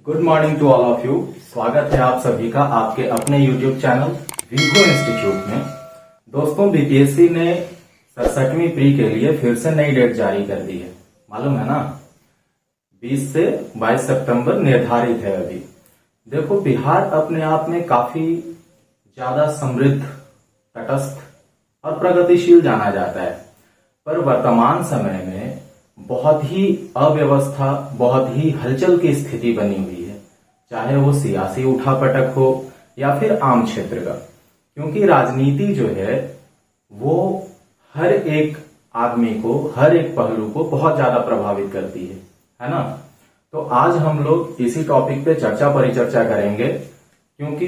Good morning to all of you. स्वागत है आप सभी का आपके अपने यूट्यूब चैनल वीगो इंस्टीट्यूट में। दोस्तों, बीपीएससी ने 67वीं प्री के लिए फिर से नई डेट जारी कर दी है, मालूम है ना। 20 से 22 सितंबर निर्धारित है अभी। देखो, बिहार अपने आप में काफी ज्यादा समृद्ध, तटस्थ और प्रगतिशील जाना जाता है, पर वर्तमान समय में बहुत ही अव्यवस्था, बहुत ही हलचल की स्थिति बनी हुई है, चाहे वो सियासी उठापटक हो या फिर आम क्षेत्र का। क्योंकि राजनीति जो है वो हर एक आदमी को, हर एक पहलू को बहुत ज्यादा प्रभावित करती है ना। तो आज हम लोग इसी टॉपिक पे चर्चा परिचर्चा करेंगे, क्योंकि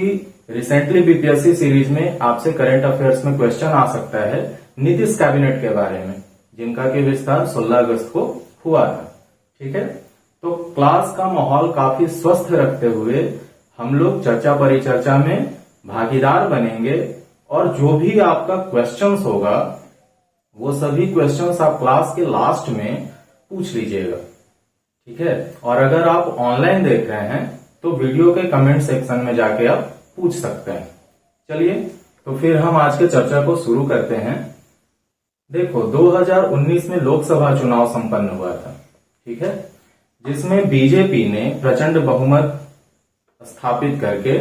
रिसेंटली बीपीएससी सीरीज में आपसे करंट अफेयर्स में क्वेश्चन आ सकता है नीतीश कैबिनेट के बारे में, जिनका कि विस्तार 16 अगस्त को हुआ था। ठीक है, तो क्लास का माहौल काफी स्वस्थ रखते हुए हम लोग चर्चा परिचर्चा में भागीदार बनेंगे, और जो भी आपका क्वेश्चंस होगा वो सभी क्वेश्चंस आप क्लास के लास्ट में पूछ लीजिएगा। ठीक है, और अगर आप ऑनलाइन देख रहे हैं तो वीडियो के कमेंट सेक्शन में जाके आप पूछ सकते हैं। चलिए, तो फिर हम आज के चर्चा को शुरू करते हैं। देखो, 2019 में लोकसभा चुनाव संपन्न हुआ था, ठीक है, जिसमें बीजेपी ने प्रचंड बहुमत स्थापित करके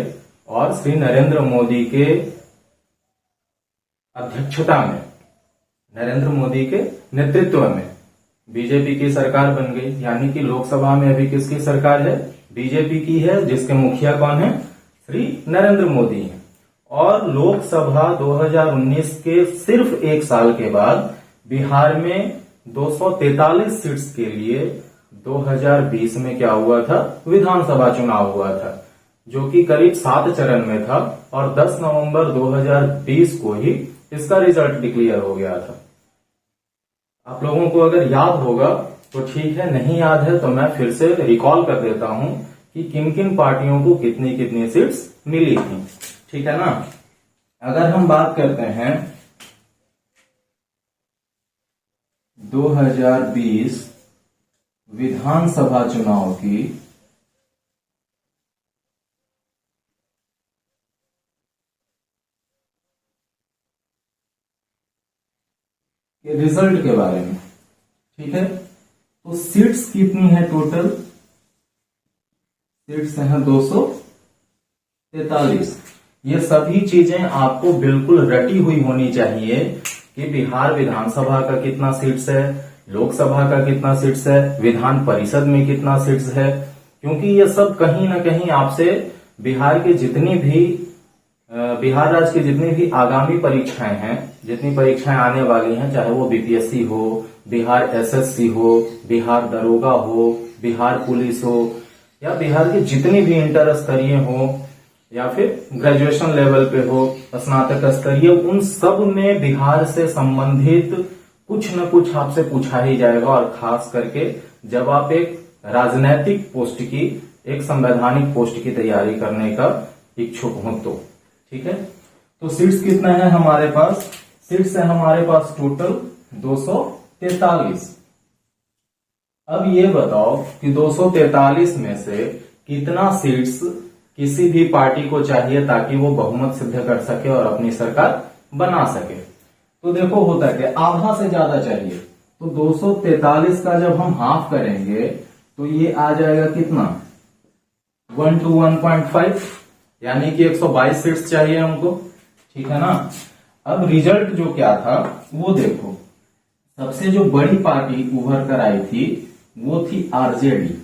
और श्री नरेंद्र मोदी के अध्यक्षता में, नरेंद्र मोदी के नेतृत्व में बीजेपी की सरकार बन गई। यानी कि लोकसभा में अभी किसकी सरकार है? बीजेपी की है, जिसके मुखिया कौन है? श्री नरेंद्र मोदी हैं। और लोकसभा 2019 के सिर्फ एक साल के बाद बिहार में 243 सीट्स के लिए 2020 में क्या हुआ था? विधानसभा चुनाव हुआ था, जो कि करीब 7 चरण में था, और 10 नवंबर 2020 को ही इसका रिजल्ट डिक्लेयर हो गया था। आप लोगों को अगर याद होगा तो ठीक है, नहीं याद है तो मैं फिर से रिकॉल कर देता हूं कि किन किन पार्टियों को कितनी कितनी सीट्स मिली थी। ठीक है ना। अगर हम बात करते हैं 2020 विधानसभा चुनाव की, के रिजल्ट के बारे में, ठीक है, तो सीट्स कितनी है टोटल? सीट्स हैं 243। ये सभी चीजें आपको बिल्कुल रटी हुई होनी चाहिए कि बिहार विधानसभा का कितना सीट्स है, लोकसभा का कितना सीट्स है, विधान परिषद में कितना सीट्स है, क्योंकि ये सब कहीं ना कहीं आपसे बिहार राज्य की जितनी भी आगामी परीक्षाएं हैं, जितनी परीक्षाएं आने वाली हैं, चाहे वो बीपीएससी हो, बिहार एसएससी हो, बिहार दरोगा हो, बिहार पुलिस हो, या बिहार की जितनी भी इंटर स्तरीय हो या फिर ग्रेजुएशन लेवल पे हो, स्नातक स्तरीय, उन सब में बिहार से संबंधित कुछ न कुछ आपसे पूछा ही जाएगा। और खास करके जब आप एक राजनैतिक पोस्ट की, एक संवैधानिक पोस्ट की तैयारी करने का इच्छुक हो तो। ठीक है, तो सीट्स कितना है हमारे पास? सीट्स है हमारे पास टोटल 243। अब ये बताओ कि 243 में से कितना सीट्स किसी भी पार्टी को चाहिए ताकि वो बहुमत सिद्ध कर सके और अपनी सरकार बना सके। तो देखो, होता है कि आधा से ज्यादा चाहिए, तो 243 का जब हम हाफ करेंगे तो ये आ जाएगा कितना? 1 to 1.5, यानी कि 122 सीट्स चाहिए हमको। ठीक है ना। अब रिजल्ट जो क्या था वो देखो, सबसे जो बड़ी पार्टी उभर कर आई थी वो थी आरजेडी।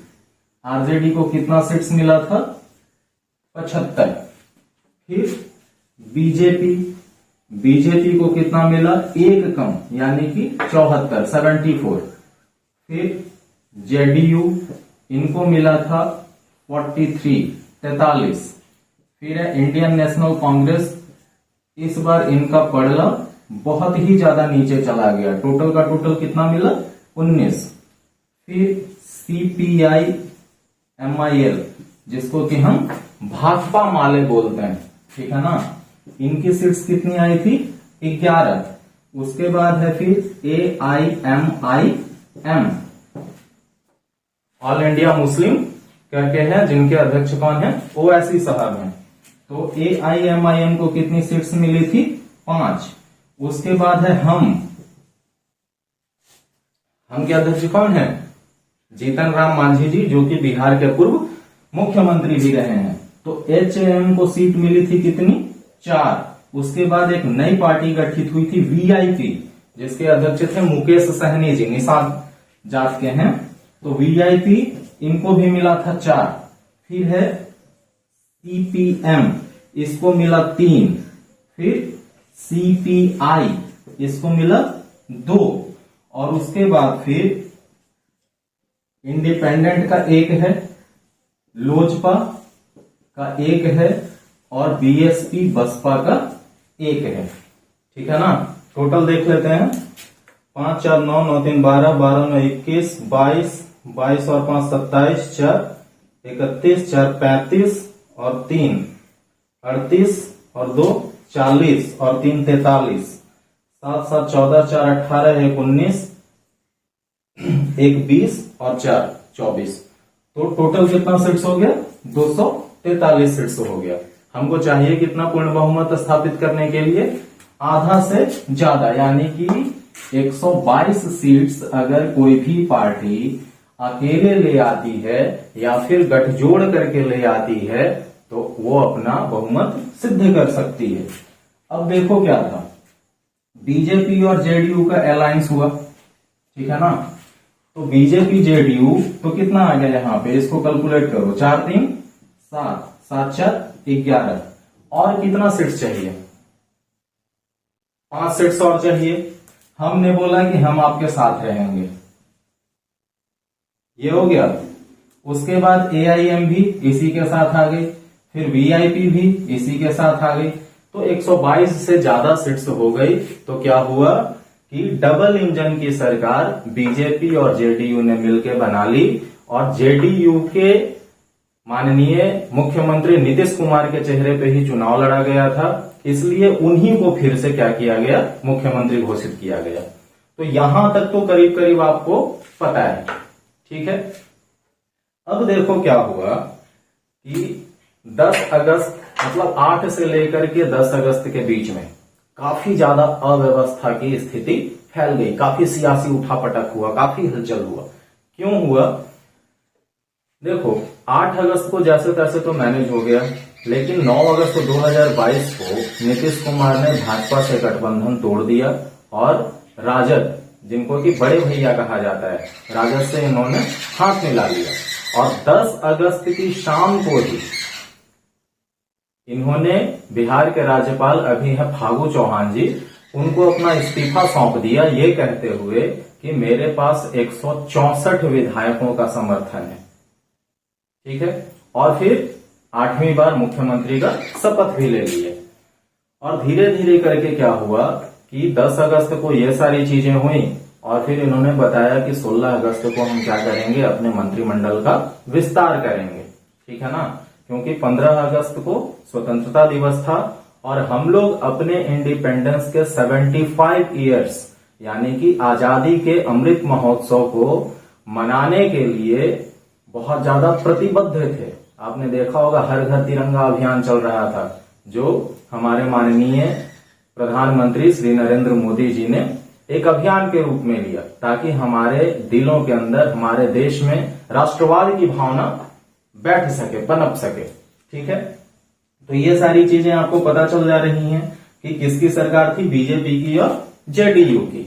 आरजेडी को कितना सीट्स मिला था? 75। फिर बीजेपी को कितना मिला? एक कम, यानी कि 74। फिर जेडीयू, इनको मिला था 43। फिर है इंडियन नेशनल कांग्रेस, इस बार इनका पड़ला बहुत ही ज्यादा नीचे चला गया, टोटल का टोटल कितना मिला? 19। फिर सीपीआई एमआईएल, जिसको कि हम भाकपा माले बोलते हैं, ठीक है ना, इनकी सीट्स कितनी आई थी? 11। उसके बाद है फिर AIMIM, ऑल इंडिया मुस्लिम करके हैं, जिनके अध्यक्ष कौन है, ओवैसी साहब हैं। तो AIMIM को कितनी सीट्स मिली थी, 5। उसके बाद है हम के अध्यक्ष कौन है, जीतन राम मांझी जी, जो कि बिहार के पूर्व मुख्यमंत्री भी रहे हैं। तो HAM को सीट मिली थी कितनी, 4। उसके बाद एक नई पार्टी गठित हुई थी VIP, जिसके अध्यक्ष थे मुकेश सहनी जी, निषाद जात के हैं। तो VIP इनको भी मिला था 4। फिर है CPM, इसको मिला 3। फिर CPI, इसको मिला 2। और उसके बाद फिर इंडिपेंडेंट का 1 है, लोजपा का 1 है, और BSP बसपा का 1 है। ठीक है ना। टोटल देख लेते हैं, 5 4 9 9 3 12 12 9 21 22 22 और 5 27 4 31 4 35 और 3 38 और 2 40 और 3 43 7 7 14 4 18 1 19 1 20 और 4 24। तो टोटल कितना सीट्स हो गया, 243 सीट्स हो गया। हमको चाहिए कितना पूर्ण बहुमत स्थापित करने के लिए, आधा से ज्यादा, यानी कि 122 सीट्स अगर कोई भी पार्टी अकेले ले आती है या फिर गठजोड़ करके ले आती है तो वो अपना बहुमत सिद्ध कर सकती है। अब देखो क्या था, बीजेपी और जेडीयू का अलायंस हुआ, ठीक है ना। तो बीजेपी जेडीयू तो कितना आ गया यहाँ पे, इसको कैलकुलेट करो, 4 3 7 7 4 11, और कितना सीट्स चाहिए, 5 सीट्स और चाहिए। हमने बोला कि हम आपके साथ रहेंगे, ये हो गया। उसके बाद AIM भी इसी के साथ आ गई, फिर VIP भी इसी के साथ आ गई। तो 122 से ज्यादा सीट्स हो गई। तो क्या हुआ कि डबल इंजन की सरकार बीजेपी और जेडीयू ने मिलकर बना ली, और जेडीयू के माननीय मुख्यमंत्री नीतीश कुमार के चेहरे पे ही चुनाव लड़ा गया था, इसलिए उन्हीं को फिर से क्या किया गया, मुख्यमंत्री घोषित किया गया। तो यहां तक तो करीब करीब आपको पता है, ठीक है। अब देखो क्या हुआ कि 10 अगस्त मतलब 8 से लेकर के 10 अगस्त के बीच में काफी ज्यादा अव्यवस्था की स्थिति फैल गई, काफी सियासी उठापटक हुआ, काफी हलचल हुआ। क्यों हुआ, देखो 8 अगस्त को जैसे तैसे तो मैनेज हो गया, लेकिन 9 अगस्त 2022 को नीतीश कुमार ने भाजपा से गठबंधन तोड़ दिया और राजद, जिनको कि बड़े भैया कहा जाता है, राजद से इन्होंने हाथ मिला लिया। और 10 अगस्त की शाम को ही इन्होंने बिहार के राज्यपाल अभी है फागू चौहान जी, उनको अपना इस्तीफा सौंप दिया, ये कहते हुए कि मेरे पास 164 विधायकों का समर्थन है, ठीक है। और फिर 8वीं बार मुख्यमंत्री का शपथ भी ले लिए। और धीरे धीरे करके क्या हुआ कि 10 अगस्त को ये सारी चीजें हुई, और फिर इन्होंने बताया कि 16 अगस्त को हम क्या करेंगे, अपने मंत्रिमंडल का विस्तार करेंगे, ठीक है ना। क्योंकि 15 अगस्त को स्वतंत्रता दिवस था और हम लोग अपने इंडिपेंडेंस के 75 ईयर्स यानी कि आजादी के अमृत महोत्सव को मनाने के लिए बहुत ज्यादा प्रतिबद्ध थे। आपने देखा होगा हर घर तिरंगा अभियान चल रहा था, जो हमारे माननीय प्रधानमंत्री श्री नरेंद्र मोदी जी ने एक अभियान के रूप में लिया, ताकि हमारे दिलों के अंदर, हमारे देश में राष्ट्रवाद की भावना बैठ सके, पनप सके, ठीक है। तो ये सारी चीजें आपको पता चल जा रही हैं कि किसकी सरकार थी, बीजेपी की और जेडीयू की।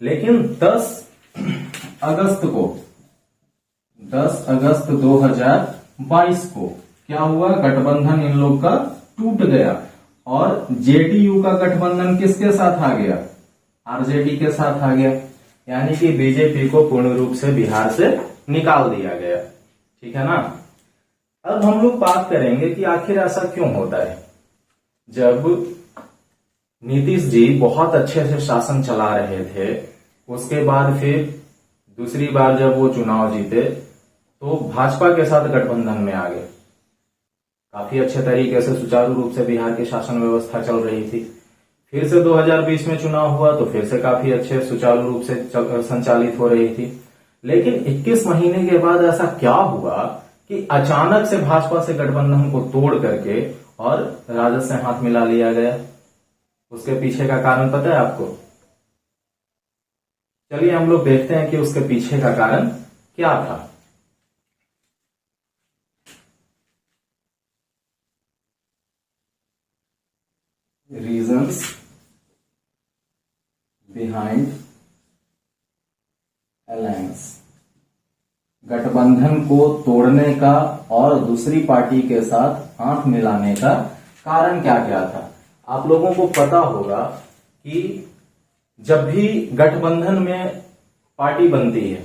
लेकिन 10 अगस्त 2022 को क्या हुआ, गठबंधन इन लोग का टूट गया और जेडीयू का गठबंधन किसके साथ आ गया, आरजेडी के साथ आ गया, यानी कि बीजेपी को पूर्ण रूप से बिहार से निकाल दिया गया, ठीक है ना। अब हम लोग बात करेंगे कि आखिर ऐसा क्यों होता है। जब नीतीश जी बहुत अच्छे से शासन चला रहे थे, उसके बाद फिर दूसरी बार जब वो चुनाव जीते तो भाजपा के साथ गठबंधन में आ गए, काफी अच्छे तरीके से सुचारू रूप से बिहार की शासन व्यवस्था चल रही थी। फिर से 2020 में चुनाव हुआ तो फिर से काफी अच्छे सुचारू रूप से संचालित हो रही थी। लेकिन 21 महीने के बाद ऐसा क्या हुआ कि अचानक से भाजपा से गठबंधन को तोड़ करके और राजद से हाथ मिला लिया गया? उसके पीछे का कारण पता है आपको? चलिए हम लोग देखते हैं कि उसके पीछे का कारण क्या था। रीजंस बिहाइंड अलायंस, गठबंधन को तोड़ने का और दूसरी पार्टी के साथ हाथ मिलाने का कारण क्या क्या था? आप लोगों को पता होगा कि जब भी गठबंधन में पार्टी बनती है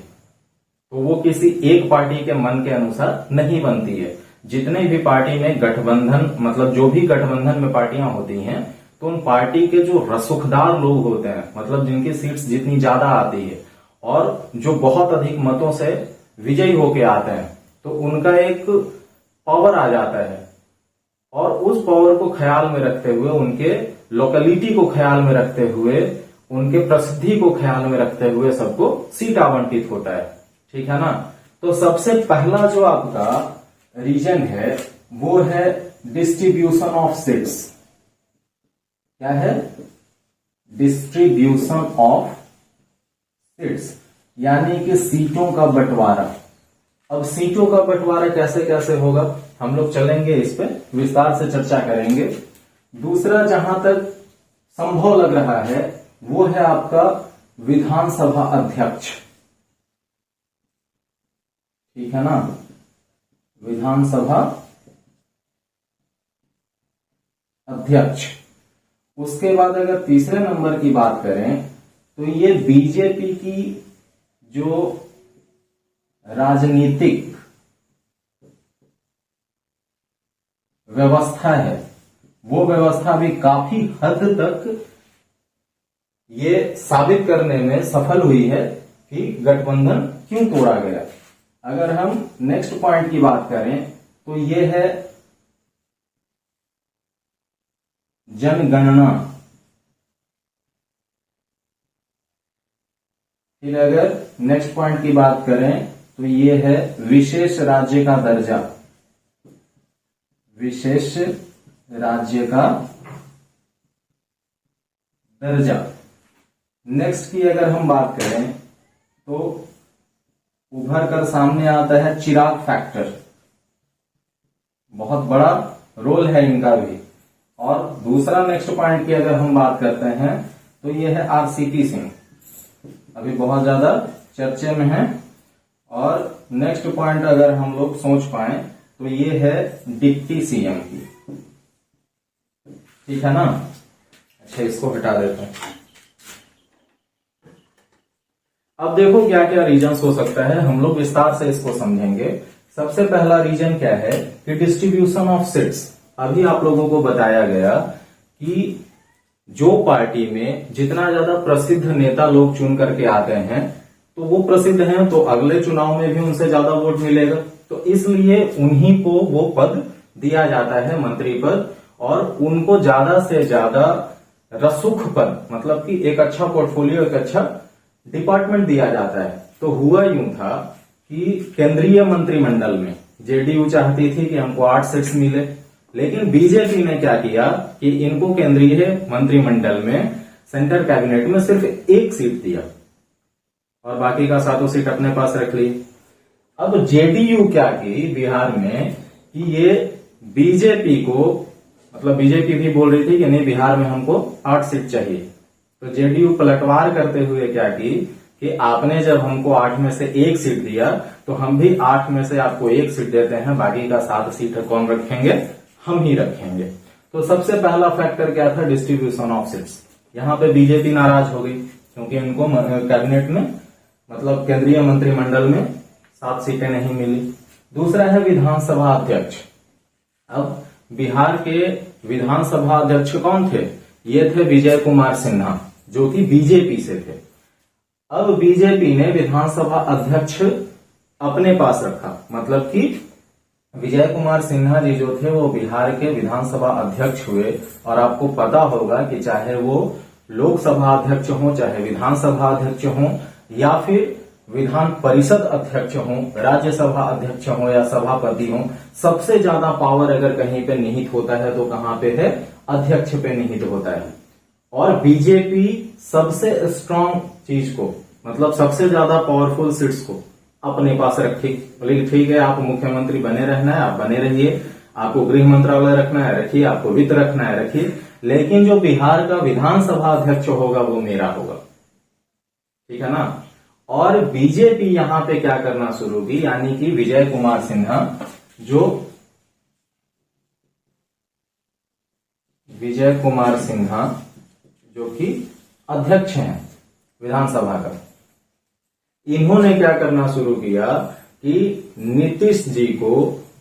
तो वो किसी एक पार्टी के मन के अनुसार नहीं बनती है। जितने भी पार्टी में गठबंधन, मतलब जो भी गठबंधन में पार्टियां होती हैं, तो उन पार्टी के जो रसूखदार लोग होते हैं, मतलब जिनकी सीट्स जितनी ज्यादा आती है और जो बहुत अधिक मतों से विजयी होके आते हैं, तो उनका एक पावर आ जाता है और उस पावर को ख्याल में रखते हुए, उनके लोकेलिटी को ख्याल में रखते हुए, उनके प्रसिद्धि को ख्याल में रखते हुए सबको सीट आवंटित होता है। ठीक है ना? तो सबसे पहला जो आपका रीजन है वो है डिस्ट्रीब्यूशन ऑफ सीट्स। क्या है? डिस्ट्रीब्यूशन ऑफ सीट्स, यानी कि सीटों का बंटवारा। अब सीटों का बंटवारा कैसे कैसे होगा हम लोग चलेंगे, इस पे विस्तार से चर्चा करेंगे। दूसरा जहां तक संभव लग रहा है वो है आपका विधानसभा अध्यक्ष। ठीक है ना? विधानसभा अध्यक्ष। उसके बाद अगर तीसरे नंबर की बात करें तो ये बीजेपी की जो राजनीतिक व्यवस्था है, वो व्यवस्था भी काफी हद तक ये साबित करने में सफल हुई है कि गठबंधन क्यों तोड़ा गया। अगर हम नेक्स्ट पॉइंट की बात करें तो ये है जनगणना। फिर अगर नेक्स्ट पॉइंट की बात करें तो ये है विशेष राज्य का दर्जा। विशेष राज्य का दर्जा। नेक्स्ट की अगर हम बात करें तो उभर कर सामने आता है चिराग फैक्टर। बहुत बड़ा रोल है इनका भी। और दूसरा नेक्स्ट पॉइंट की अगर हम बात करते हैं तो ये है आरसीपी सिंह, अभी बहुत ज्यादा चर्चे में है। और नेक्स्ट पॉइंट अगर हम लोग सोच पाए तो ये है डिप्टी सीएम की। ठीक है ना? अच्छा, इसको हटा देते हैं। अब देखो क्या क्या रीजंस हो सकता है, हम लोग विस्तार से इसको समझेंगे। सबसे पहला रीजन क्या है कि डिस्ट्रीब्यूशन ऑफ सीट्स। अभी आप लोगों को बताया गया कि जो पार्टी में जितना ज्यादा प्रसिद्ध नेता लोग चुन करके आते हैं तो वो प्रसिद्ध हैं, तो अगले चुनाव में भी उनसे ज्यादा वोट मिलेगा, तो इसलिए उन्हीं को वो पद दिया जाता है, मंत्री पद, और उनको ज्यादा से ज्यादा रसूख पद, मतलब कि एक अच्छा पोर्टफोलियो, एक अच्छा डिपार्टमेंट दिया जाता है। तो हुआ यूं था कि केंद्रीय मंत्रिमंडल में जेडीयू चाहती थी कि हमको 8 सीट्स मिले, लेकिन बीजेपी ने क्या किया कि इनको केंद्रीय मंत्रिमंडल में, सेंटर कैबिनेट में सिर्फ 1 सीट दिया और बाकी का 7 सीट अपने पास रख ली। अब जेडीयू क्या की बिहार में कि ये बीजेपी को, मतलब बीजेपी भी बोल रही थी कि नहीं बिहार में हमको 8 सीट चाहिए, तो जेडीयू पलटवार करते हुए क्या की कि आपने जब हमको 8 में से 1 सीट दिया तो हम भी 8 में से आपको 1 सीट देते हैं, बाकी का 7 सीट कौन रखेंगे? हम ही रखेंगे। तो सबसे पहला फैक्टर क्या था? Distribution of seats. यहां पे बीजेपी नाराज हो गई क्योंकि इनको कैबिनेट में, मतलब केंद्रीय मंत्रिमंडल में 7 सीटें नहीं मिली। दूसरा है विधानसभा अध्यक्ष। अब बिहार के विधानसभा अध्यक्ष कौन थे? ये थे विजय कुमार सिन्हा, जो कि बीजेपी से थे। अब बीजेपी ने विधानसभा अध्यक्ष अपने पास रखा, मतलब कि विजय कुमार सिन्हा जी जो थे वो बिहार के विधानसभा अध्यक्ष हुए। और आपको पता होगा कि चाहे वो लोकसभा अध्यक्ष हो, चाहे विधानसभा अध्यक्ष हो, या फिर विधान परिषद अध्यक्ष हो, राज्यसभा अध्यक्ष हो या सभापति हो, सबसे ज्यादा पावर अगर कहीं पे निहित होता है तो कहां पे है? अध्यक्ष पे निहित होता है। और बीजेपी सबसे स्ट्रांग चीज को, मतलब सबसे ज्यादा पावरफुल सीट्स को अपने पास रखी। बोले ठीक है, आप मुख्यमंत्री बने रहना है, आप बने रहिए, आपको गृह मंत्रालय रखना है रखिए, आपको वित्त रखना है रखिए, लेकिन जो बिहार का विधानसभा अध्यक्ष होगा वो मेरा होगा। ठीक है ना। और बीजेपी यहां पे क्या करना शुरू की, यानी कि विजय कुमार सिन्हा जो कि अध्यक्ष हैं विधानसभा का, इन्होंने क्या करना शुरू किया कि नीतीश जी को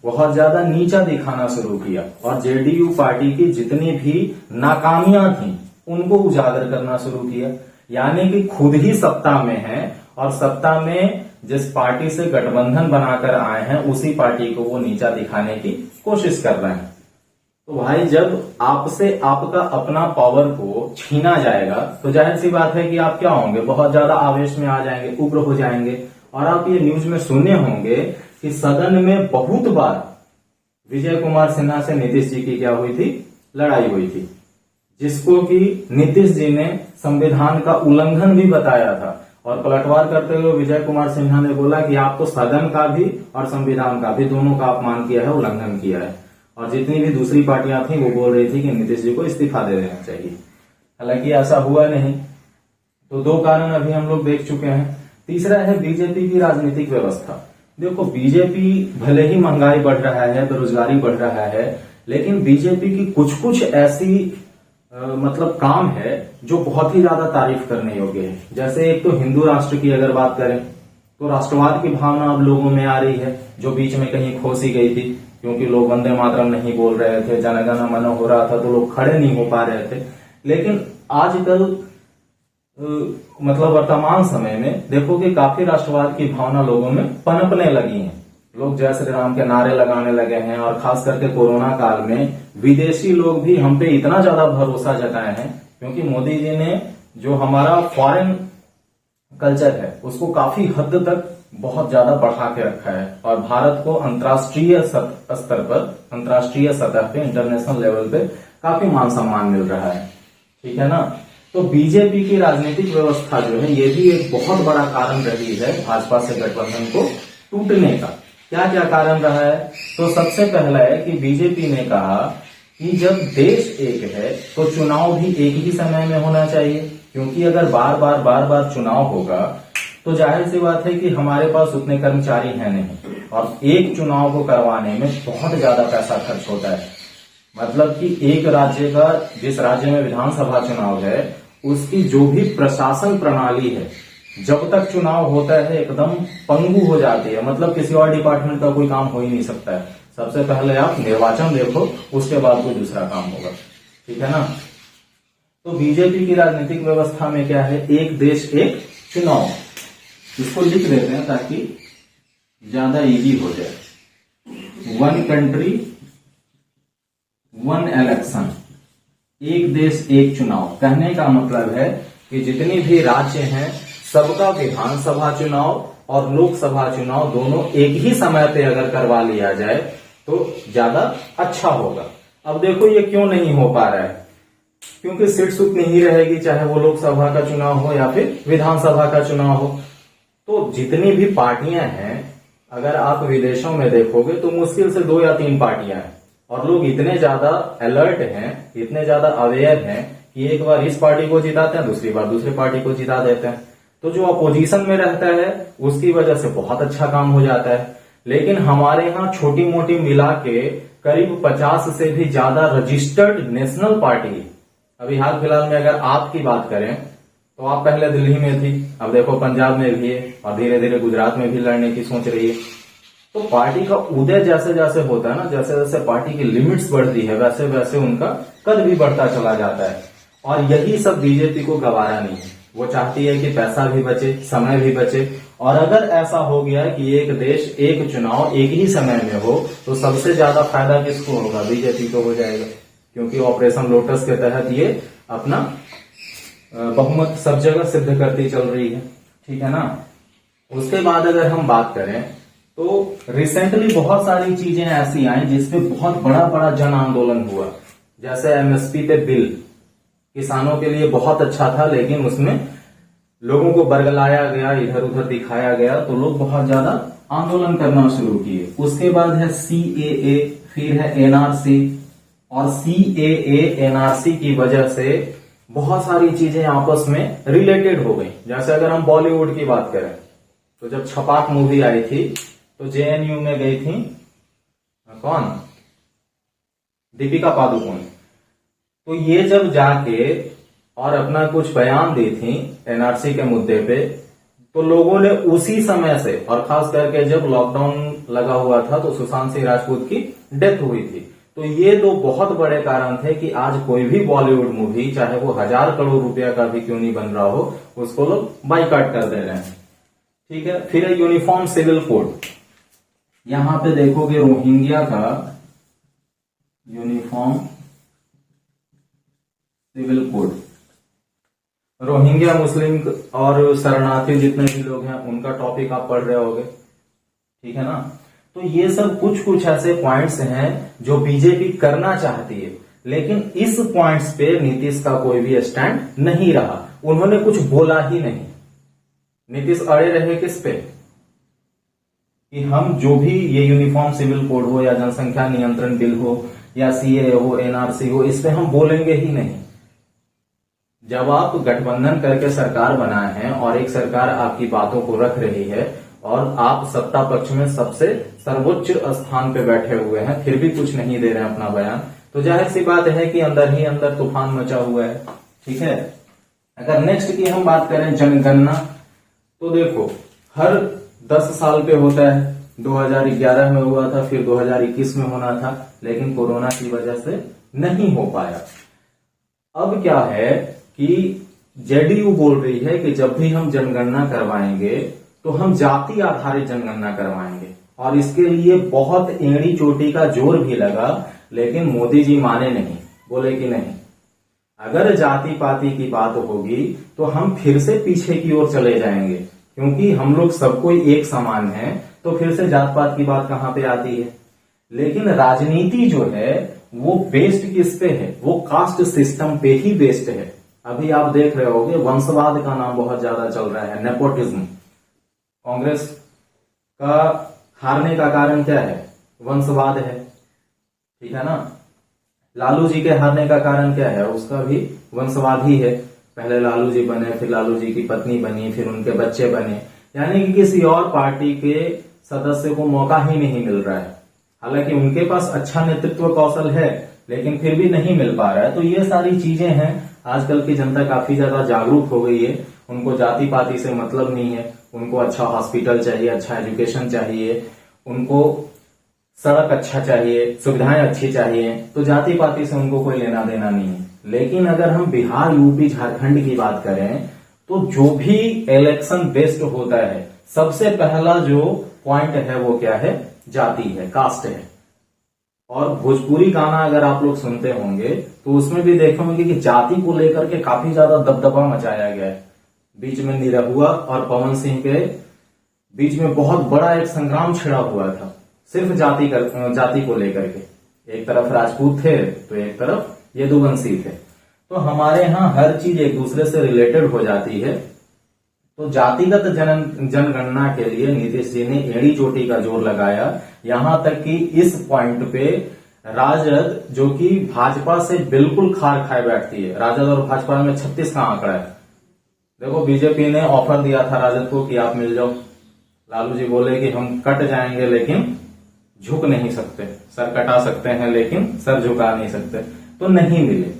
बहुत ज्यादा नीचा दिखाना शुरू किया और जेडीयू पार्टी की जितनी भी नाकामियां थी उनको उजागर करना शुरू किया। यानी कि खुद ही सत्ता में है और सत्ता में जिस पार्टी से गठबंधन बनाकर आए हैं उसी पार्टी को वो नीचा दिखाने की कोशिश कर रहे हैं। तो भाई जब आपसे आपका अपना पावर को छीना जाएगा तो जाहिर सी बात है कि आप क्या होंगे, बहुत ज्यादा आवेश में आ जाएंगे, उग्र हो जाएंगे। और आप ये न्यूज में सुने होंगे कि सदन में बहुत बार विजय कुमार सिन्हा से नीतीश जी की क्या हुई थी? लड़ाई हुई थी, जिसको कि नीतीश जी ने संविधान का उल्लंघन भी बताया था। और पलटवार करते हुए विजय कुमार सिन्हा ने बोला कि आप तो सदन का भी और संविधान का भी दोनों का अपमान किया है, उल्लंघन किया है। और जितनी भी दूसरी पार्टियां थी वो बोल रही थी कि नीतीश जी को इस्तीफा दे देना चाहिए। हालांकि ऐसा हुआ नहीं। तो दो कारण अभी हम लोग देख चुके हैं। तीसरा है बीजेपी की राजनीतिक व्यवस्था। देखो, बीजेपी भले ही महंगाई बढ़ रहा है, बेरोजगारी बढ़ रहा है, लेकिन बीजेपी की कुछ कुछ ऐसी मतलब काम है जो बहुत ही ज्यादा तारीफ करने योग्य है। जैसे एक तो हिंदू राष्ट्र की अगर बात करें तो राष्ट्रवाद की भावना अब लोगों में आ रही है, जो बीच में कहीं खोसी गई थी, क्योंकि लोग वंदे मातरम नहीं बोल रहे थे, जनगण मन हो रहा था तो लोग खड़े नहीं हो पा रहे थे। लेकिन आजकल मतलब वर्तमान समय में देखो कि काफी राष्ट्रवाद की भावना लोगों में पनपने लगी है। लोग जय श्री राम के नारे लगाने लगे हैं और खास करके कोरोना काल में विदेशी लोग भी हम पे इतना ज्यादा भरोसा जताए हैं, क्योंकि मोदी जी ने जो हमारा फॉरेन कल्चर है उसको काफी हद तक बहुत ज्यादा बढ़ा के रखा है और भारत को अंतर्राष्ट्रीय स्तर पर, अंतर्राष्ट्रीय सतह पे, इंटरनेशनल लेवल पे काफी मान सम्मान मिल रहा है। ठीक है ना। तो बीजेपी की राजनीतिक व्यवस्था जो है ये भी एक बहुत बड़ा कारण रही है भाजपा से गठबंधन को टूटने का। क्या क्या कारण रहा है? तो सबसे पहला है कि बीजेपी ने कहा कि जब देश एक है तो चुनाव भी एक ही समय में होना चाहिए, क्योंकि अगर बार बार चुनाव होगा तो जाहिर सी बात है कि हमारे पास उतने कर्मचारी हैं नहीं और एक चुनाव को करवाने में बहुत ज्यादा पैसा खर्च होता है। मतलब कि एक राज्य का, जिस राज्य में विधानसभा चुनाव है, उसकी जो भी प्रशासन प्रणाली है, जब तक चुनाव होता है एकदम पंगु हो जाती है। मतलब किसी और डिपार्टमेंट का कोई काम हो ही नहीं सकता है। सबसे पहले आप निर्वाचन देखो, उसके बाद कोई दूसरा काम होगा। ठीक है ना। तो बीजेपी की राजनीतिक व्यवस्था में क्या है? एक देश एक चुनाव। इसको लिख देते हैं ताकि ज्यादा इजी हो जाए। वन कंट्री वन इलेक्शन, एक देश एक चुनाव। कहने का मतलब है कि जितनी भी राज्य हैं सबका विधानसभा चुनाव और लोकसभा चुनाव दोनों एक ही समय पे अगर करवा लिया जाए तो ज्यादा अच्छा होगा। अब देखो ये क्यों नहीं हो पा रहा है? क्योंकि सीट्स उतनी ही रहेगी, चाहे वो लोकसभा का चुनाव हो या फिर विधानसभा का चुनाव हो। तो जितनी भी पार्टियां हैं, अगर आप विदेशों में देखोगे तो मुश्किल से 2 या 3 पार्टियां हैं और लोग इतने ज्यादा अलर्ट हैं, इतने ज्यादा अवेयर हैं कि एक बार इस पार्टी को जिताते हैं, दूसरी बार दूसरी पार्टी को जिता देते हैं। तो जो अपोजिशन में रहता है उसकी वजह से बहुत अच्छा काम हो जाता है। लेकिन हमारे यहाँ छोटी मोटी मिला के करीब 50 से भी ज्यादा रजिस्टर्ड नेशनल पार्टी। अभी हाल फिलहाल में अगर आपकी बात करें तो आप पहले दिल्ली में थी, अब देखो पंजाब में भी है और धीरे धीरे गुजरात में भी लड़ने की सोच रही है। तो पार्टी का उदय जैसे जैसे होता है ना, जैसे जैसे पार्टी की लिमिट्स बढ़ती है वैसे वैसे उनका कद भी बढ़ता चला जाता है। और यही सब बीजेपी को गवारा नहीं है। वो चाहती है कि पैसा भी बचे, समय भी बचे। और अगर ऐसा हो गया कि एक देश एक चुनाव एक ही समय में हो तो सबसे ज्यादा फायदा किसको होगा? बीजेपी को हो जाएगा, क्योंकि ऑपरेशन लोटस के तहत ये अपना बहुमत सब जगह सिद्ध करती चल रही है। ठीक है ना। उसके बाद अगर हम बात करें तो रिसेंटली बहुत सारी चीजें ऐसी आई जिसपे बहुत बड़ा बड़ा जन आंदोलन हुआ। जैसे एमएसपी पे बिल किसानों के लिए बहुत अच्छा था, लेकिन उसमें लोगों को बरगलाया गया, इधर उधर दिखाया गया, तो लोग बहुत ज्यादा आंदोलन करना शुरू किए। उसके बाद है सीएए, फिर है एनआरसी, और सीएए एनआरसी की वजह से बहुत सारी चीजें आपस में रिलेटेड हो गई। जैसे अगर हम बॉलीवुड की बात करें तो जब छपाक मूवी आई थी तो जेएनयू में गई थी कौन, दीपिका पादुकोण। तो ये जब जाके और अपना कुछ बयान दी थी एनआरसी के मुद्दे पे, तो लोगों ने उसी समय से, और खास करके जब लॉकडाउन लगा हुआ था तो सुशांत सिंह राजपूत की डेथ हुई थी, तो ये दो बहुत बड़े कारण थे कि आज कोई भी बॉलीवुड मूवी, चाहे वो 1000 करोड़ रुपया का भी क्यों नहीं बन रहा हो, उसको लोग बाइकआउट कर दे रहे हैं। ठीक है। फिर है यूनिफॉर्म सिविल कोड। यहां पे देखोगे रोहिंग्या का uniform civil code, Rohingya Muslim और शरणार्थी जितने भी लोग हैं उनका टॉपिक आप पढ़ रहे होगे, ठीक है ना। तो ये सब कुछ कुछ ऐसे पॉइंट्स हैं जो बीजेपी करना चाहती है, लेकिन इस पॉइंट्स पे नीतीश का कोई भी स्टैंड नहीं रहा, उन्होंने कुछ बोला ही नहीं। नीतीश अड़े रहे किस पे, कि हम जो भी ये यूनिफॉर्म सिविल कोड हो या जनसंख्या नियंत्रण बिल हो या सीए हो, एनआरसी हो, इस पे हम बोलेंगे ही नहीं। जब आप गठबंधन करके सरकार बनाए हैं और एक सरकार आपकी बातों को रख रही है और आप सत्ता पक्ष में सबसे सर्वोच्च स्थान पे बैठे हुए हैं, फिर भी कुछ नहीं दे रहे हैं अपना बयान, तो जाहिर सी बात है कि अंदर ही अंदर तूफान मचा हुआ है। ठीक है। अगर नेक्स्ट की हम बात करें जनगणना, तो देखो हर 10 साल पे होता है। 2011 में हुआ था, फिर 2021 में होना था, लेकिन कोरोना की वजह से नहीं हो पाया। अब क्या है कि जेडीयू बोल रही है कि जब भी हम जनगणना करवाएंगे तो हम जाति आधारित जनगणना करवाएंगे, और इसके लिए बहुत एड़ी चोटी का जोर भी लगा, लेकिन मोदी जी माने नहीं, बोले कि नहीं, अगर जाति पाति की बात होगी तो हम फिर से पीछे की ओर चले जाएंगे, क्योंकि हम लोग सब कोई एक समान है, तो फिर से जात पात की बात कहां पे आती है। लेकिन राजनीति जो है वो बेस्ड किस पे है, वो कास्ट सिस्टम पे ही बेस्ड है। अभी आप देख रहे होगे वंशवाद का नाम बहुत ज्यादा चल रहा है, नेपोटिज्म। कांग्रेस का हारने का कारण क्या है, वंशवाद है, ठीक है ना। लालू जी के हारने का कारण क्या है, उसका भी वंशवाद ही है। पहले लालू जी बने, फिर लालू जी की पत्नी बनी, फिर उनके बच्चे बने, यानी कि किसी और पार्टी के सदस्य को मौका ही नहीं मिल रहा है। हालांकि उनके पास अच्छा नेतृत्व कौशल है, लेकिन फिर भी नहीं मिल पा रहा है। तो ये सारी चीजें हैं। आजकल की जनता काफी ज्यादा जागरूक हो गई है, उनको जाति पाति से मतलब नहीं है, उनको अच्छा हॉस्पिटल चाहिए, अच्छा एजुकेशन चाहिए, उनको सड़क अच्छा चाहिए, सुविधाएं अच्छी चाहिए, तो जाति पाति से उनको कोई लेना देना नहीं है। लेकिन अगर हम बिहार, यूपी, झारखंड की बात करें तो जो भी इलेक्शन बेस्ड होता है, सबसे पहला जो पॉइंट है वो क्या है, जाति है, कास्ट है। और भोजपुरी गाना अगर आप लोग सुनते होंगे तो उसमें भी देखे होंगे कि जाति को लेकर के काफी ज्यादा दबदबा मचाया गया है। बीच में निरहुआ और पवन सिंह के बीच में बहुत बड़ा एक संग्राम छिड़ा हुआ था, सिर्फ जाति को लेकर के। एक तरफ राजपूत थे तो एक तरफ यदुवंशी थे। तो हमारे यहाँ हर चीज एक दूसरे से रिलेटेड हो जाती है। तो जातिगत जनगणना के लिए नीतीश जी ने एड़ी चोटी का जोर लगाया, यहां तक कि इस पॉइंट पे राजद, जो कि भाजपा से बिल्कुल खार खाए बैठती है, राजद और भाजपा में 36 का आंकड़ा है। देखो बीजेपी ने ऑफर दिया था राजद को कि आप मिल जाओ, लालू जी बोले कि हम कट जाएंगे लेकिन झुक नहीं सकते, सर कटा सकते हैं लेकिन सर झुका नहीं सकते, तो नहीं मिले।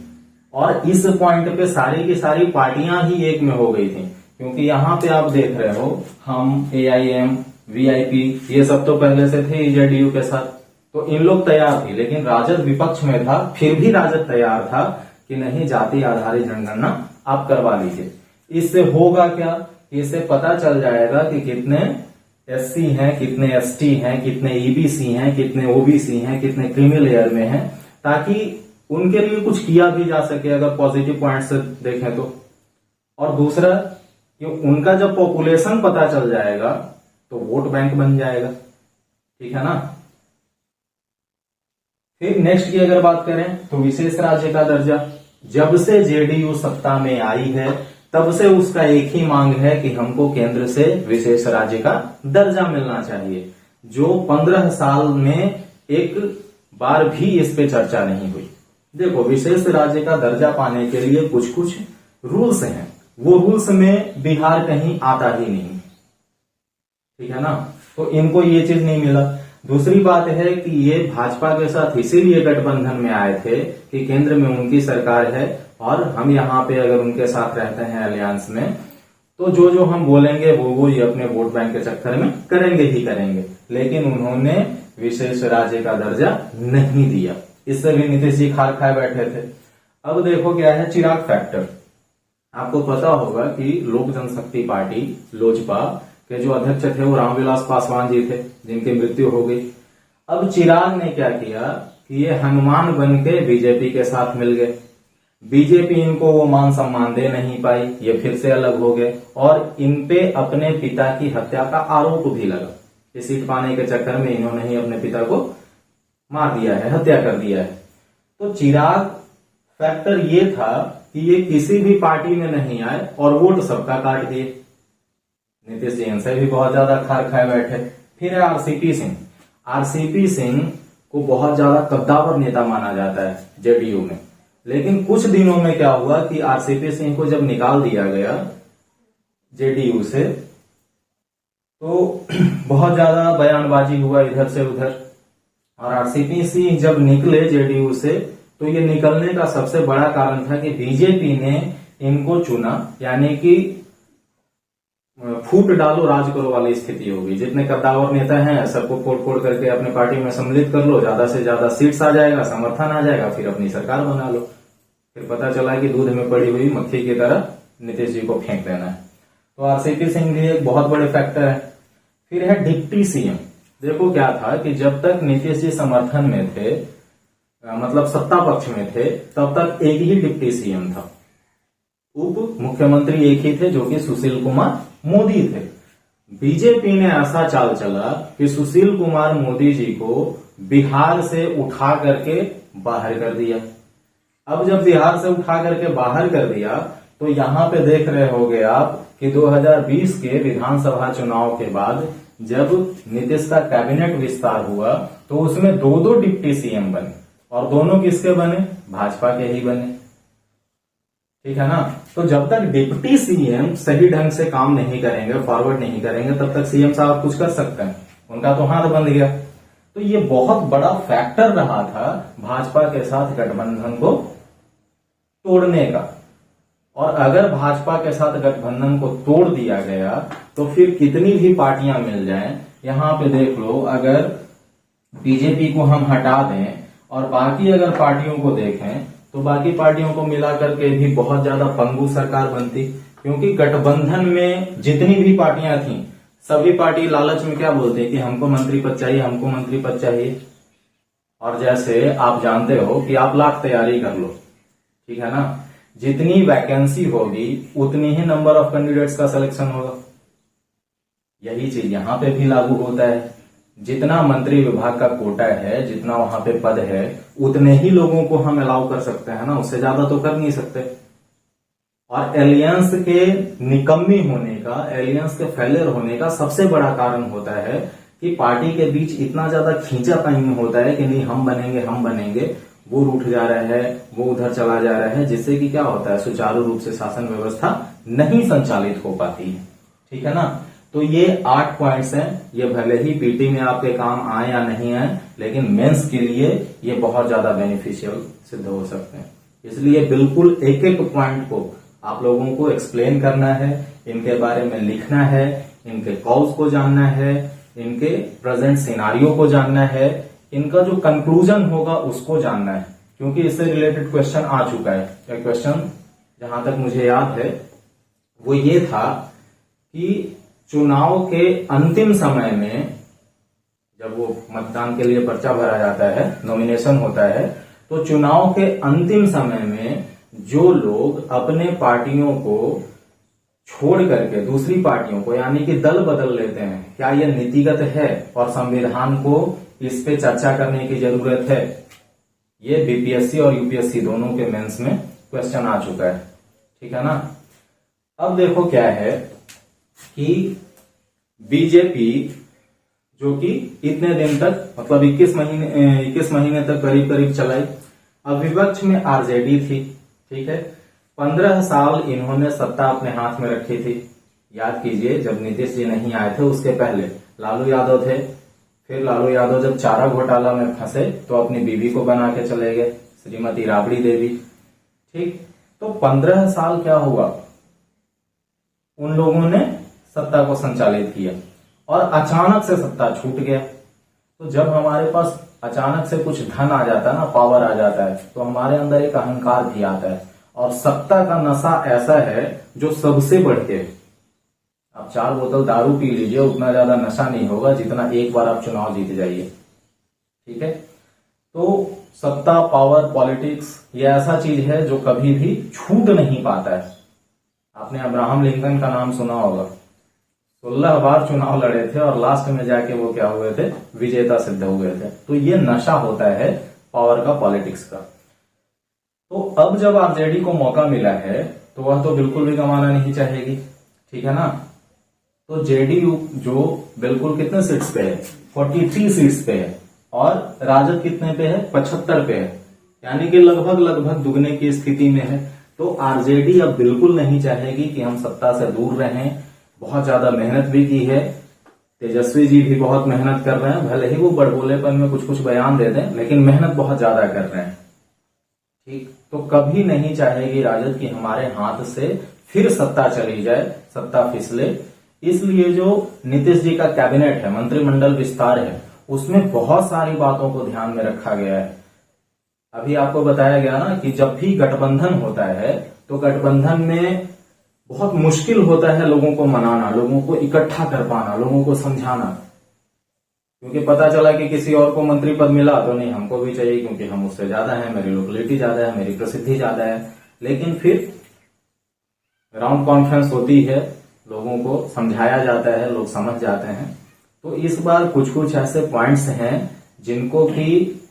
और इस पॉइंट पे सारी की सारी पार्टियां ही एक में हो गई थी, क्योंकि यहाँ पे आप देख रहे हो हम, AIM, VIP, ये सब तो पहले से थे जेडीयू के साथ, तो इन लोग तैयार थे। लेकिन राजद विपक्ष में था, फिर भी राजद तैयार था कि नहीं, जाति आधारित जनगणना आप करवा लीजिए। इससे होगा क्या, इससे पता चल जाएगा कि कितने SC हैं, कितने ST हैं, कितने EBC हैं, कितने OBC हैं, कितने क्रीमी लेयर में हैं, ताकि उनके लिए कुछ किया भी जा सके अगर पॉजिटिव पॉइंट से देखें तो। और दूसरा कि उनका जब पॉपुलेशन पता चल जाएगा तो वोट बैंक बन जाएगा, ठीक है ना। फिर नेक्स्ट की अगर बात करें तो विशेष राज्य का दर्जा, जब से जेडीयू सत्ता में आई है तब से उसका एक ही मांग है कि हमको केंद्र से विशेष राज्य का दर्जा मिलना चाहिए, जो 15 साल में एक बार भी इस पे चर्चा नहीं हुई। देखो, विशेष राज्य का दर्जा पाने के लिए कुछ कुछ रूल्स हैं, वो रूल्स में बिहार कहीं आता ही नहीं, ठीक है ना। तो इनको ये चीज नहीं मिला। दूसरी बात है कि ये भाजपा के साथ इसीलिए गठबंधन में आए थे कि केंद्र में उनकी सरकार है और हम यहाँ पे अगर उनके साथ रहते हैं अलियांस में, तो जो जो हम बोलेंगे वो ये अपने वोट बैंक के चक्कर में करेंगे ही करेंगे। लेकिन उन्होंने विशेष राज्य का दर्जा नहीं दिया, इससे भी नीतीश जी खार खाए बैठे थे। अब देखो क्या है चिराग फैक्टर। आपको पता होगा कि लोक जनशक्ति पार्टी लोजपा के जो अध्यक्ष थे वो रामविलास पासवान जी थे, जिनकी मृत्यु हो गई। अब चिराग ने क्या किया कि ये हनुमान बन के बीजेपी के साथ मिल गए। बीजेपी इनको वो मान सम्मान दे नहीं पाई, ये फिर से अलग हो गए और इन पे अपने पिता की हत्या का आरोप भी लगा। ये सीट पाने के चक्कर में इन्होंने ही अपने पिता को मार दिया है, हत्या कर दिया है। तो चिराग फैक्टर ये था कि ये किसी भी पार्टी में नहीं आए और वोट सबका काट दिए। नीतीश जी इनसे भी बहुत ज्यादा खार खाए बैठे। फिर है आरसीपी सिंह। आरसीपी सिंह को बहुत ज्यादा कद्दावर नेता माना जाता है जेडीयू में, लेकिन कुछ दिनों में क्या हुआ कि आरसीपी सिंह को जब निकाल दिया गया जेडीयू से तो बहुत ज्यादा बयानबाजी हुआ इधर से उधर। और आरसीपी सिंह जब निकले जेडीयू से तो ये निकलने का सबसे बड़ा कारण था कि बीजेपी ने इनको चुना, यानी कि फूट डालो राज करो वाली स्थिति होगी। जितने कद्दावर नेता हैं सबको फोड़ फोड़ करके अपने पार्टी में सम्मिलित कर लो, ज्यादा से ज्यादा सीट्स आ जाएगा, समर्थन आ जाएगा, फिर अपनी सरकार बना लो। फिर पता चला कि दूध में पड़ी हुई मक्खी की तरह नीतीश जी को फेंक देना है। तो आरसीपी सिंह भी एक बहुत बड़े फैक्टर है। फिर है डिप्टी सीएम। देखो क्या था कि जब तक नीतीश जी समर्थन में थे, मतलब सत्ता पक्ष में थे, तब तक एक ही डिप्टी सीएम था। उप मुख्यमंत्री एक ही थे जो कि सुशील कुमार मोदी थे। बीजेपी ने ऐसा चाल चला कि सुशील कुमार मोदी जी को बिहार से उठा करके बाहर कर दिया। अब जब बिहार से उठा करके बाहर कर दिया तो यहां पे देख रहे होंगे आप कि 2020 के विधानसभा चुनाव के बाद जब नीतीश का कैबिनेट विस्तार हुआ तो उसमें दो डिप्टी सीएम बने, और दोनों किसके बने? भाजपा के ही बने, ठीक है ना। तो जब तक डिप्टी सीएम सही ढंग से काम नहीं करेंगे, फॉरवर्ड नहीं करेंगे, तब तक सीएम साहब कुछ कर सकते हैं? उनका तो हाथ बंद गया। तो ये बहुत बड़ा फैक्टर रहा था भाजपा के साथ गठबंधन को तोड़ने का। और अगर भाजपा के साथ गठबंधन को तोड़ दिया गया तो फिर कितनी भी पार्टियां मिल जाएं, यहां पे देख लो, अगर बीजेपी को हम हटा दें और बाकी अगर पार्टियों को देखें तो बाकी पार्टियों को मिला करके भी बहुत ज्यादा पंगु सरकार बनती। क्योंकि गठबंधन में जितनी भी पार्टियां थीं, सभी पार्टी लालच में क्या बोलते कि हमको मंत्री पद चाहिए, हमको मंत्री पद चाहिए। और जैसे आप जानते हो कि आप लाख तैयारी कर लो, ठीक है ना, जितनी वैकेंसी होगी उतनी ही नंबर ऑफ कैंडिडेट्स का सिलेक्शन होगा। यही चीज यहां पे भी लागू होता है। जितना मंत्री विभाग का कोटा है, जितना वहां पे पद है, उतने ही लोगों को हम अलाउ कर सकते हैं ना, उससे ज्यादा तो कर नहीं सकते। और एलियंस के निकम्मी होने का, एलियंस के फेलियर होने का सबसे बड़ा कारण होता है कि पार्टी के बीच इतना ज्यादा खींचातानी होता है कि नहीं हम बनेंगे, वो रूठ जा रहा है, वो उधर चला जा रहा है, जिससे कि क्या होता है, सुचारू रूप से शासन व्यवस्था नहीं संचालित हो पाती है, ठीक है ना। तो ये 8 पॉइंट्स हैं। ये भले ही पीटी में आपके काम आए या नहीं आए, लेकिन मेंस के लिए ये बहुत ज्यादा बेनिफिशियल सिद्ध हो सकते हैं। इसलिए बिल्कुल एक एक पॉइंट को आप लोगों को एक्सप्लेन करना है, इनके बारे में लिखना है, इनके कॉज को जानना है, इनके प्रेजेंट सिनारियो को जानना है, इनका जो कंक्लूजन होगा उसको जानना है। क्योंकि इससे रिलेटेड क्वेश्चन आ चुका है। एक क्वेश्चन जहां तक मुझे याद है वो ये था कि चुनाव के अंतिम समय में जब वो मतदान के लिए पर्चा भरा जाता है, नॉमिनेशन होता है, तो चुनाव के अंतिम समय में जो लोग अपने पार्टियों को छोड़ करके दूसरी पार्टियों को यानी कि दल बदल लेते हैं, क्या यह नीतिगत है और संविधान को इस पे चर्चा करने की जरूरत है? ये बीपीएससी और यूपीएससी दोनों के मेंस में क्वेश्चन आ चुका है, ठीक है ना। अब देखो क्या है कि बीजेपी जो कि इतने दिन तक मतलब 21 महीने तक करीब करीब चलाई, अब विपक्ष में आरजेडी थी, ठीक है। 15 साल इन्होंने सत्ता अपने हाथ में रखी थी। याद कीजिए, जब नीतीश जी नहीं आए थे उसके पहले लालू यादव थे, फिर लालू यादव जब चारा घोटाला में फंसे तो अपनी बीवी को बना के चले गए, श्रीमती राबड़ी देवी, ठीक। तो 15 साल क्या हुआ, उन लोगों ने सत्ता को संचालित किया और अचानक से सत्ता छूट गया। तो जब हमारे पास अचानक से कुछ धन आ जाता है ना, पावर आ जाता है, तो हमारे अंदर एक अहंकार भी आता है और सत्ता का नशा ऐसा है जो सबसे बढ़ के, आप 4 बोतल दारू पी लीजिए, उतना ज्यादा नशा नहीं होगा जितना एक बार आप चुनाव जीत जाइए, ठीक है। तो सत्ता, पावर, पॉलिटिक्स ये ऐसा चीज है जो कभी भी छूट नहीं पाता है। आपने अब्राहम लिंकन का नाम सुना होगा, 16 बार चुनाव लड़े थे और लास्ट में जाके वो क्या हुए थे, विजेता सिद्ध हुए थे। तो ये नशा होता है पावर का, पॉलिटिक्स का। तो अब जब आरजेडी को मौका मिला है तो वह तो बिल्कुल भी गंवाना नहीं चाहेगी, ठीक है ना। तो जेडीयू जो बिल्कुल कितने सीट्स पे है, 43 सीट्स पे है और राजद कितने पे है, 75 पे है, यानी कि लगभग दुगने की स्थिति में है। तो आरजेडी अब बिल्कुल नहीं चाहेगी कि हम सत्ता से दूर रहें। बहुत ज्यादा मेहनत भी की है, तेजस्वी जी भी बहुत मेहनत कर रहे हैं, भले ही वो बड़बोलेपन में कुछ कुछ बयान दे दें, लेकिन मेहनत बहुत ज्यादा कर रहे हैं, ठीक। तो कभी नहीं चाहेगी राजद कि हमारे हाथ से फिर सत्ता चली जाए, सत्ता फिसले। इसलिए जो नीतीश जी का कैबिनेट है, मंत्रिमंडल विस्तार है, उसमें बहुत सारी बातों को ध्यान में रखा गया है। अभी आपको बताया गया ना कि जब भी गठबंधन होता है तो गठबंधन में बहुत मुश्किल होता है लोगों को मनाना, लोगों को इकट्ठा कर पाना, लोगों को समझाना, क्योंकि पता चला कि किसी और को मंत्री पद मिला तो नहीं, हमको भी चाहिए क्योंकि हम उससे ज्यादा है, मेरी लोकेलिटी ज्यादा है, मेरी प्रसिद्धि ज्यादा है। लेकिन फिर राउंड कॉन्फ्रेंस होती है, लोगों को समझाया जाता है, लोग समझ जाते हैं। तो इस बार कुछ कुछ ऐसे पॉइंट्स हैं जिनको कि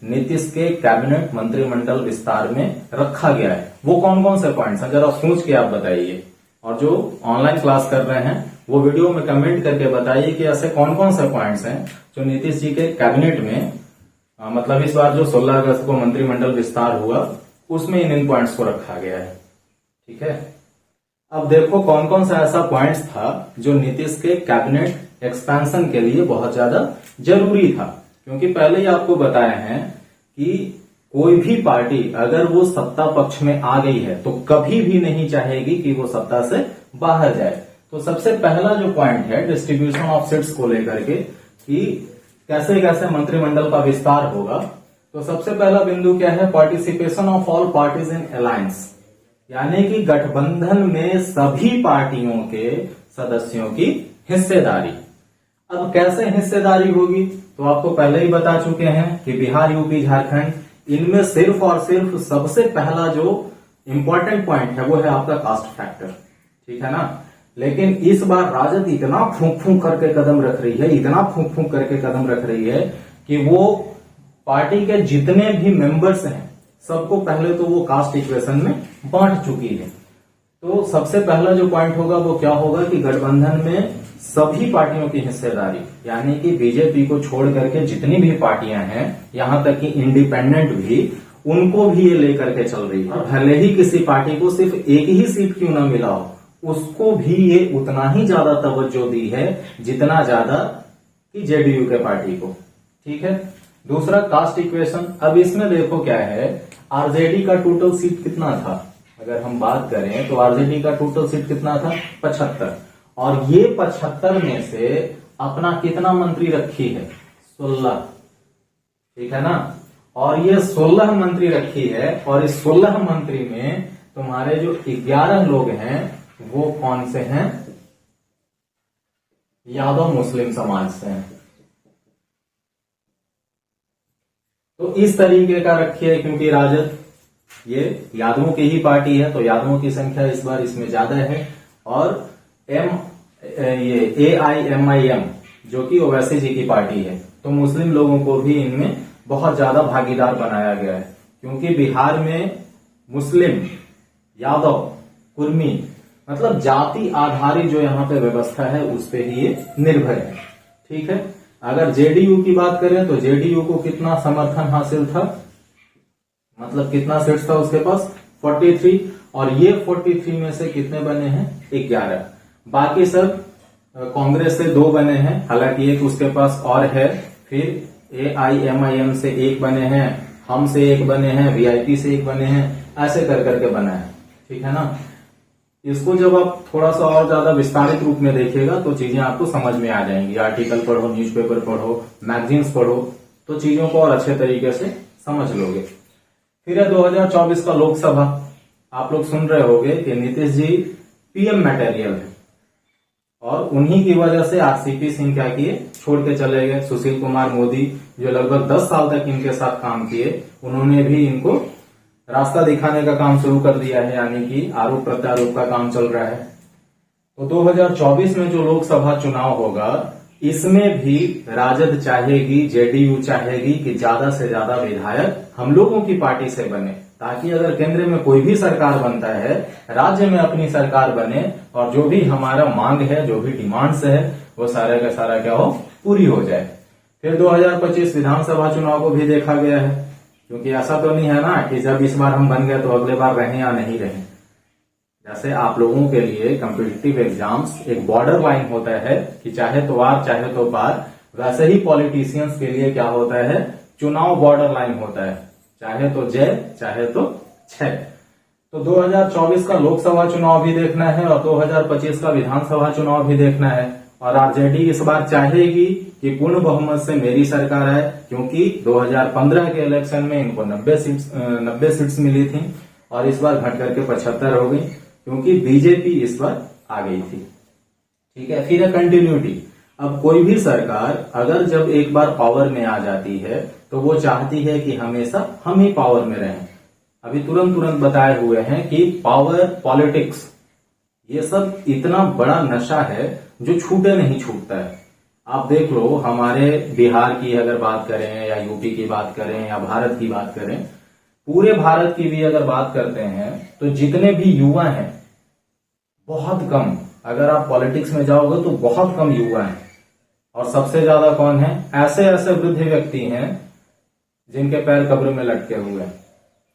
नीतीश के कैबिनेट मंत्रिमंडल विस्तार में रखा गया है। वो कौन कौन से पॉइंट्स हैं, जरा सोच के आप बताइए। और जो ऑनलाइन क्लास कर रहे हैं वो वीडियो में कमेंट करके बताइए कि ऐसे कौन कौन से पॉइंट्स हैं जो नीतीश जी के कैबिनेट में, मतलब इस बार जो 16 अगस्त को मंत्रिमंडल विस्तार हुआ उसमें इन पॉइंट्स को रखा गया है, ठीक है। अब देखो कौन कौन सा ऐसा पॉइंट्स था जो नीतीश के कैबिनेट एक्सपेंशन के लिए बहुत ज्यादा जरूरी था। क्योंकि पहले ही आपको बताया है कि कोई भी पार्टी अगर वो सत्ता पक्ष में आ गई है तो कभी भी नहीं चाहेगी कि वो सत्ता से बाहर जाए। तो सबसे पहला जो पॉइंट है डिस्ट्रीब्यूशन ऑफ सीट्स को लेकर के कि कैसे कैसे मंत्रिमंडल का विस्तार होगा, तो सबसे पहला बिंदु क्या है, participation of all parties in alliance, यानी कि गठबंधन में सभी पार्टियों के सदस्यों की हिस्सेदारी। अब कैसे हिस्सेदारी होगी, तो आपको पहले ही बता चुके हैं कि बिहार, यूपी, झारखंड, इनमें सिर्फ और सिर्फ सबसे पहला जो इंपॉर्टेंट पॉइंट है वो है आपका कास्ट फैक्टर, ठीक है ना। लेकिन इस बार राजद इतना फूंक फूंक करके कदम रख रही है, इतना फूंक फूंक करके कदम रख रही है कि वो पार्टी के जितने भी मेंबर्स हैं सबको पहले तो वो कास्ट इक्वेशन में बांट चुकी है। तो सबसे पहला जो पॉइंट होगा वो क्या होगा कि गठबंधन में सभी पार्टियों की हिस्सेदारी, यानी कि बीजेपी को छोड़ करके जितनी भी पार्टियां हैं, यहां तक कि इंडिपेंडेंट भी, उनको भी ये लेकर के चल रही है। और भले ही किसी पार्टी को सिर्फ एक ही सीट क्यों ना मिला हो, उसको भी ये उतना ही ज्यादा तवज्जो दी है जितना ज्यादा कि जेडीयू के पार्टी को, ठीक है। दूसरा कास्ट इक्वेशन। अब इसमें देखो क्या है, आरजेडी का टोटल सीट कितना था, अगर हम बात करें तो आरजेडी का टोटल सीट कितना था, 75, और ये 75 में से अपना कितना मंत्री रखी है, 16, ठीक है ना। और ये 16 मंत्री रखी है और इस 16 मंत्री में तुम्हारे जो 11 लोग हैं वो कौन से हैं, यादव मुस्लिम समाज से हैं। तो इस तरीके का रखी है, क्योंकि राजद ये यादवों की ही पार्टी है तो यादवों की संख्या इस बार इसमें ज्यादा है। और ये AIMIM जो कि ओवैसी जी की पार्टी है, तो मुस्लिम लोगों को भी इनमें बहुत ज्यादा भागीदार बनाया गया है, क्योंकि बिहार में मुस्लिम, यादव, कुर्मी मतलब जाति आधारित जो यहाँ पे व्यवस्था है उस पे ही ये निर्भर है। ठीक है, अगर जेडीयू की बात करें तो जेडीयू को कितना समर्थन हासिल था, मतलब कितना सीट्स था उसके पास 43, और ये 43 में से कितने बने हैं 11। बाकी सब कांग्रेस से 2 बने हैं, हालांकि एक उसके पास और है, फिर AIMIM से 1 बने हैं, हम से 1 बने हैं, VIP से 1 बने हैं, ऐसे कर करके बना है। ठीक है ना, इसको जब आप थोड़ा सा और ज्यादा विस्तारित रूप में देखिएगा तो चीजें आपको समझ में आ जाएंगी। आर्टिकल पढ़ो, न्यूज़पेपर पढ़ो, मैगजीन्स पढ़ो, तो चीजों को और अच्छे तरीके से समझ लोगे। फिर है 2024 का लोकसभा। आप लोग सुन रहे होंगे कि नीतीश जी PM मटेरियल है, और उन्हीं की वजह से RCP सिंह क्या किए, छोड़ के चले गए। सुशील कुमार मोदी जो लगभग 10 साल तक इनके साथ काम किए, उन्होंने भी इनको रास्ता दिखाने का काम शुरू कर दिया है, यानी कि आरोप प्रत्यारोप का काम चल रहा है। तो 2024 में जो लोकसभा चुनाव होगा, इसमें भी राजद चाहेगी, जेडीयू चाहेगी कि ज्यादा से ज्यादा विधायक हम लोगों की पार्टी से बने, ताकि अगर केंद्र में कोई भी सरकार बनता है, राज्य में अपनी सरकार बने, और जो भी हमारा मांग है, जो भी डिमांड्स है, वो सारा का सारा क्या हो, पूरी हो जाए। फिर 2025 विधानसभा चुनाव को भी देखा गया है, क्योंकि ऐसा तो नहीं है ना कि जब इस बार हम बन गए तो अगले बार रहें या नहीं रहें। जैसे आप लोगों के लिए कॉम्पिटिटिव एग्जाम्स एक बॉर्डर लाइन होता है कि चाहे तो आर चाहे तो पार, वैसे ही पॉलिटिशियंस के लिए क्या होता है, चुनाव बॉर्डर लाइन होता है, चाहे तो जय चाहे तो छय। तो 2024 का लोकसभा चुनाव भी देखना है और 2025 का विधानसभा चुनाव भी देखना है। और आरजेडी इस बार चाहेगी कि पूर्ण बहुमत से मेरी सरकार है, क्योंकि 2015 के इलेक्शन में इनको 90 सीट्स मिली थी, और इस बार घट करके 75 हो गई, क्योंकि बीजेपी इस बार आ गई थी। ठीक है, फिर है कंटिन्यूटी। अब कोई भी सरकार अगर जब एक बार पावर में आ जाती है तो वो चाहती है कि हमेशा हम ही पावर में रहें। अभी तुरंत बताए हुए हैं कि पावर पॉलिटिक्स ये सब इतना बड़ा नशा है जो छूटे नहीं छूटता है। आप देख लो, हमारे बिहार की अगर बात करें या यूपी की बात करें या भारत की बात करें, पूरे भारत की भी अगर बात करते हैं तो जितने भी युवा हैं बहुत कम, अगर आप पॉलिटिक्स में जाओगे तो बहुत कम युवा हैं। और सबसे ज्यादा कौन है, ऐसे ऐसे वृद्ध व्यक्ति हैं जिनके पैर कब्र में लटके हुए हैं।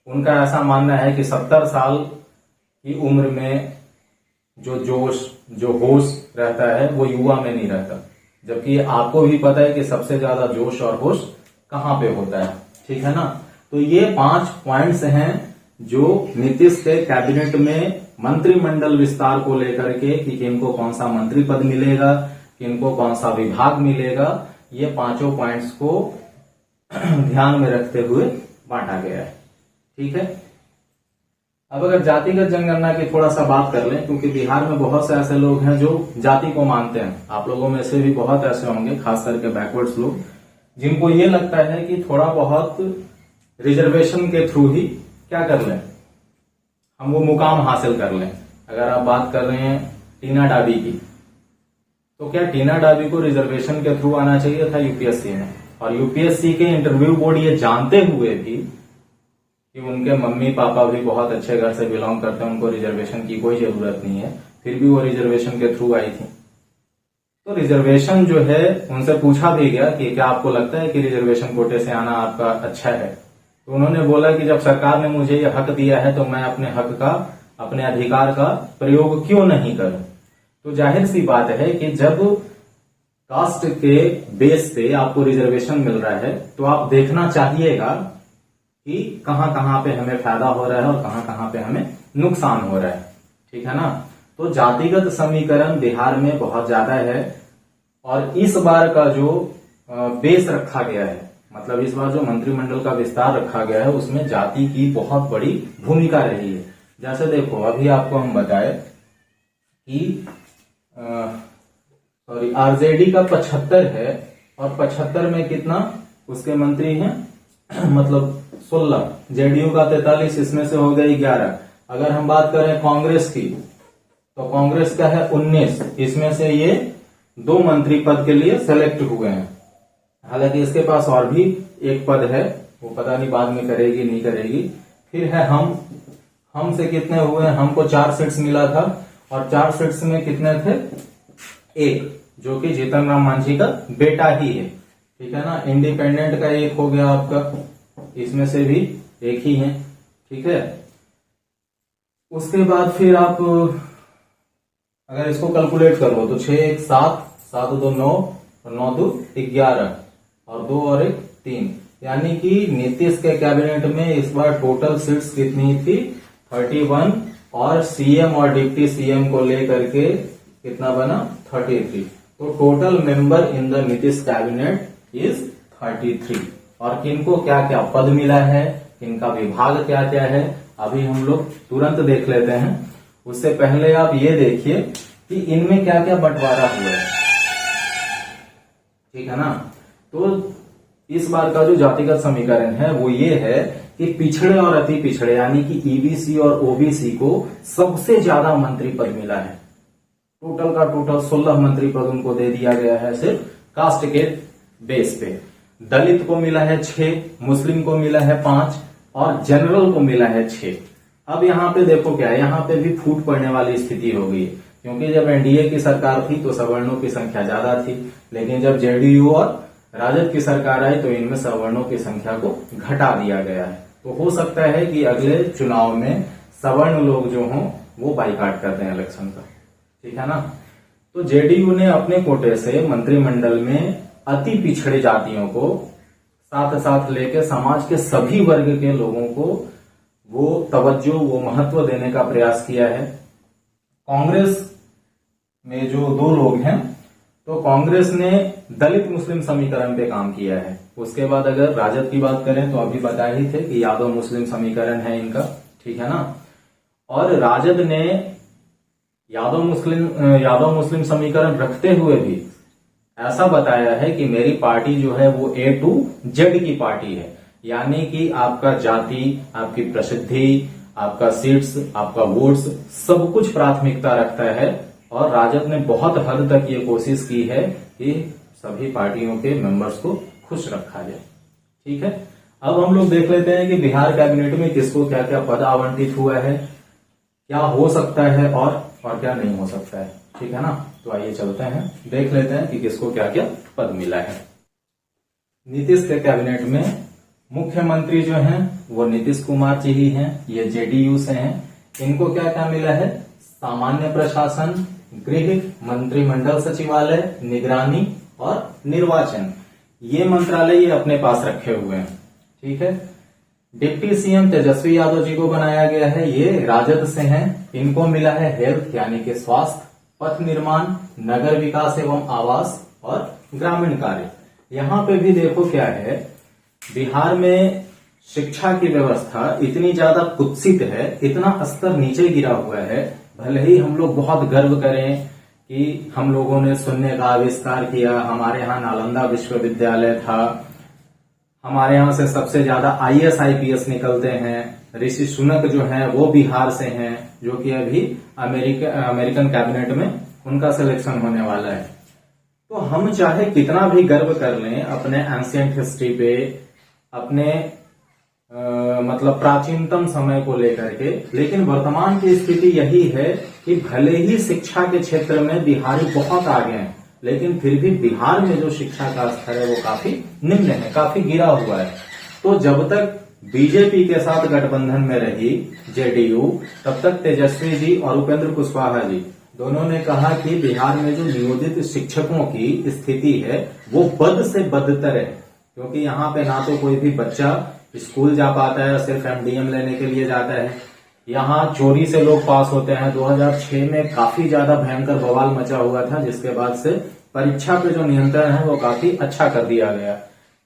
उनका ऐसा मानना है कि 70 साल की उम्र में जो जोश जो होश रहता है वो युवा में नहीं रहता, जबकि आपको भी पता है कि सबसे ज्यादा जोश और होश कहाँ पे होता है। ठीक है ना, तो ये 5 पॉइंट्स हैं जो नीतीश के कैबिनेट में मंत्रिमंडल विस्तार को लेकर के कि किनको कौन सा मंत्री पद मिलेगा, किनको कौन सा विभाग मिलेगा, ये 5 पॉइंट्स को ध्यान में रखते हुए बांटा गया है। ठीक है, अब अगर जातिगत जनगणना की थोड़ा सा बात कर लें, क्योंकि बिहार में बहुत से ऐसे लोग हैं जो जाति को मानते हैं। आप लोगों में से भी बहुत ऐसे होंगे, खास करके बैकवर्ड्स लोग, जिनको ये लगता है कि थोड़ा बहुत रिजर्वेशन के थ्रू ही क्या कर लें, हम वो मुकाम हासिल कर लें। अगर आप बात कर रहे हैं टीना डाबी की, तो क्या टीना डाबी को रिजर्वेशन के थ्रू आना चाहिए था यूपीएससी में? और यूपीएससी के इंटरव्यू बोर्ड ये जानते हुए भी कि उनके मम्मी पापा भी बहुत अच्छे घर से बिलोंग करते हैं, उनको रिजर्वेशन की कोई जरूरत नहीं है, फिर भी वो रिजर्वेशन के थ्रू आई थी। तो रिजर्वेशन जो है, उनसे पूछा भी गया कि क्या आपको लगता है कि रिजर्वेशन कोटे से आना आपका अच्छा है? तो उन्होंने बोला कि जब सरकार ने मुझे ये हक दिया है तो मैं अपने हक का, अपने अधिकार का प्रयोग क्यों नहीं करूं। तो जाहिर सी बात है कि जब कास्ट के बेस पे आपको रिजर्वेशन मिल रहा है तो आप देखना चाहिएगा कि कहां कहां पे हमें फायदा हो रहा है और कहां कहां पे हमें नुकसान हो रहा है। ठीक है ना, तो जातिगत समीकरण बिहार में बहुत ज्यादा है, और इस बार का जो बेस रखा गया है, मतलब इस बार जो मंत्रिमंडल का विस्तार रखा गया है, उसमें जाति की बहुत बड़ी भूमिका रही है। जैसे देखो, अभी आपको हम बताए कि आरजेडी का 75 है, और 75 में कितना उसके मंत्री हैं मतलब 16, जेडीयू का 43, इसमें से हो गई 11। अगर हम बात करें कांग्रेस की, तो कांग्रेस का है 19, इसमें से ये 2 मंत्री पद के लिए सेलेक्ट हुए हैं। हालांकि इसके पास और भी एक पद है, वो पता नहीं बाद में करेगी नहीं करेगी। फिर है हम से कितने हुए, हमको 4 सीट्स मिला था, और 4 सीट्स में कितने थे, 1, जो कि जीतन राम मांझी का बेटा ही है, ठीक है ना। इंडिपेंडेंट का 1 हो गया आपका, इसमें से भी 1 ही है, ठीक है। उसके बाद फिर आप अगर इसको कैलकुलेट करो तो 6 1 7, 7 2 9, और 9 2 11, और 2 और 1 3, यानी कि नीतीश के कैबिनेट में इस बार टोटल सीट्स कितनी थी, 31, और सीएम और डिप्टी सीएम को लेकर के कितना बना, 33। तो total member in the Nitish cabinet is 33। और किनको क्या क्या पद मिला है, किनका विभाग क्या क्या है, अभी हम लोग तुरंत देख लेते हैं। उससे पहले आप ये देखिए कि इनमें क्या क्या बंटवारा हुआ है, ठीक है ना। तो इस बार का जो जातिगत समीकरण है वो ये है कि पिछड़े और अति पिछड़े यानी कि ईबीसी और ओबीसी को सबसे ज्यादा मंत्री पद मिला है। टोटल का टोटल 16 मंत्री पद उनको दे दिया गया है सिर्फ कास्ट के बेस पे। दलित को मिला है 6, मुस्लिम को मिला है 5, और जनरल को मिला है 6। अब यहाँ पे देखो क्या है, यहाँ पे भी फूट पड़ने वाली स्थिति हो गई, क्योंकि जब एनडीए की सरकार थी तो सवर्णों की संख्या ज्यादा थी, लेकिन जब जेडीयू और राजद की सरकार आई तो इनमें सवर्णों की संख्या को घटा दिया गया है। तो हो सकता है कि अगले चुनाव में सवर्ण लोग जो हों वो बाइकाट कर दें इलेक्शन का, ठीक है ना। तो जेडीयू ने अपने कोटे से मंत्रिमंडल में अति पिछड़े जातियों को साथ साथ लेकर समाज के सभी वर्ग के लोगों को वो तवज्जो, वो महत्व देने का प्रयास किया है। कांग्रेस में जो 2 लोग हैं, तो कांग्रेस ने दलित मुस्लिम समीकरण पे काम किया है। उसके बाद अगर राजद की बात करें तो अभी बताया ही थे कि यादव मुस्लिम समीकरण है इनका, ठीक है ना। और राजद ने यादव मुस्लिम समीकरण रखते हुए भी ऐसा बताया है कि मेरी पार्टी जो है वो A to Z की पार्टी है, यानी कि आपका जाति, आपकी प्रसिद्धि, आपका सीट्स, आपका वोट्स, सब कुछ प्राथमिकता रखता है। और राजद ने बहुत हद तक ये कोशिश की है कि सभी पार्टियों के मेंबर्स को खुश रखा जाए, ठीक है। अब हम लोग देख लेते हैं कि बिहार कैबिनेट में किसको क्या क्या पद आवंटित हुआ है, क्या हो सकता है और क्या नहीं हो सकता है, ठीक है ना। तो आइए चलते हैं, देख लेते हैं कि किसको क्या क्या पद मिला है। नीतीश के कैबिनेट में मुख्यमंत्री जो हैं वो नीतीश कुमार जी ही हैं, ये जेडीयू से हैं। इनको क्या क्या मिला है, सामान्य प्रशासन, गृह, मंत्रिमंडल सचिवालय, निगरानी और निर्वाचन, ये मंत्रालय ये अपने पास रखे हुए हैं, ठीक है। डिप्टी सीएम तेजस्वी यादव जी को बनाया गया है, ये राजद से हैं। इनको मिला है हेल्थ यानी कि स्वास्थ्य, पथ निर्माण, नगर विकास एवं आवास और ग्रामीण कार्य। यहाँ पे भी देखो क्या है, बिहार में शिक्षा की व्यवस्था इतनी ज्यादा कुत्सित है, इतना स्तर नीचे गिरा हुआ है। भले ही हम लोग बहुत गर्व करें कि हम लोगों ने शून्य का आविष्कार किया, हमारे यहाँ नालंदा विश्वविद्यालय था, हमारे यहाँ से सबसे ज्यादा आईएएस आईपीएस निकलते हैं, ऋषि सुनक जो हैं वो बिहार से हैं, जो कि अभी अमेरिकन कैबिनेट में उनका सिलेक्शन होने वाला है। तो हम चाहे कितना भी गर्व कर लें अपने एंशिएंट हिस्ट्री पे, अपने मतलब प्राचीनतम समय को लेकर के, लेकिन वर्तमान की स्थिति यही है कि भले ही शिक्षा के क्षेत्र में बिहारी बहुत आगे हैं, लेकिन फिर भी बिहार में जो शिक्षा का स्तर है वो काफी निम्न है, काफी गिरा हुआ है। तो जब तक बीजेपी के साथ गठबंधन में रही जेडीयू, तब तक तेजस्वी जी और उपेंद्र कुशवाहा जी दोनों ने कहा कि बिहार में जो नियोजित शिक्षकों की स्थिति है वो बद से बदतर है, क्योंकि यहाँ पे ना तो कोई भी बच्चा स्कूल जा पाता है, सिर्फ एमडीएम लेने के लिए जाता है। यहाँ चोरी से लोग पास होते हैं। 2006 में काफी ज्यादा भयंकर बवाल मचा हुआ था, जिसके बाद से परीक्षा पे जो नियंत्रण है वो काफी अच्छा कर दिया गया।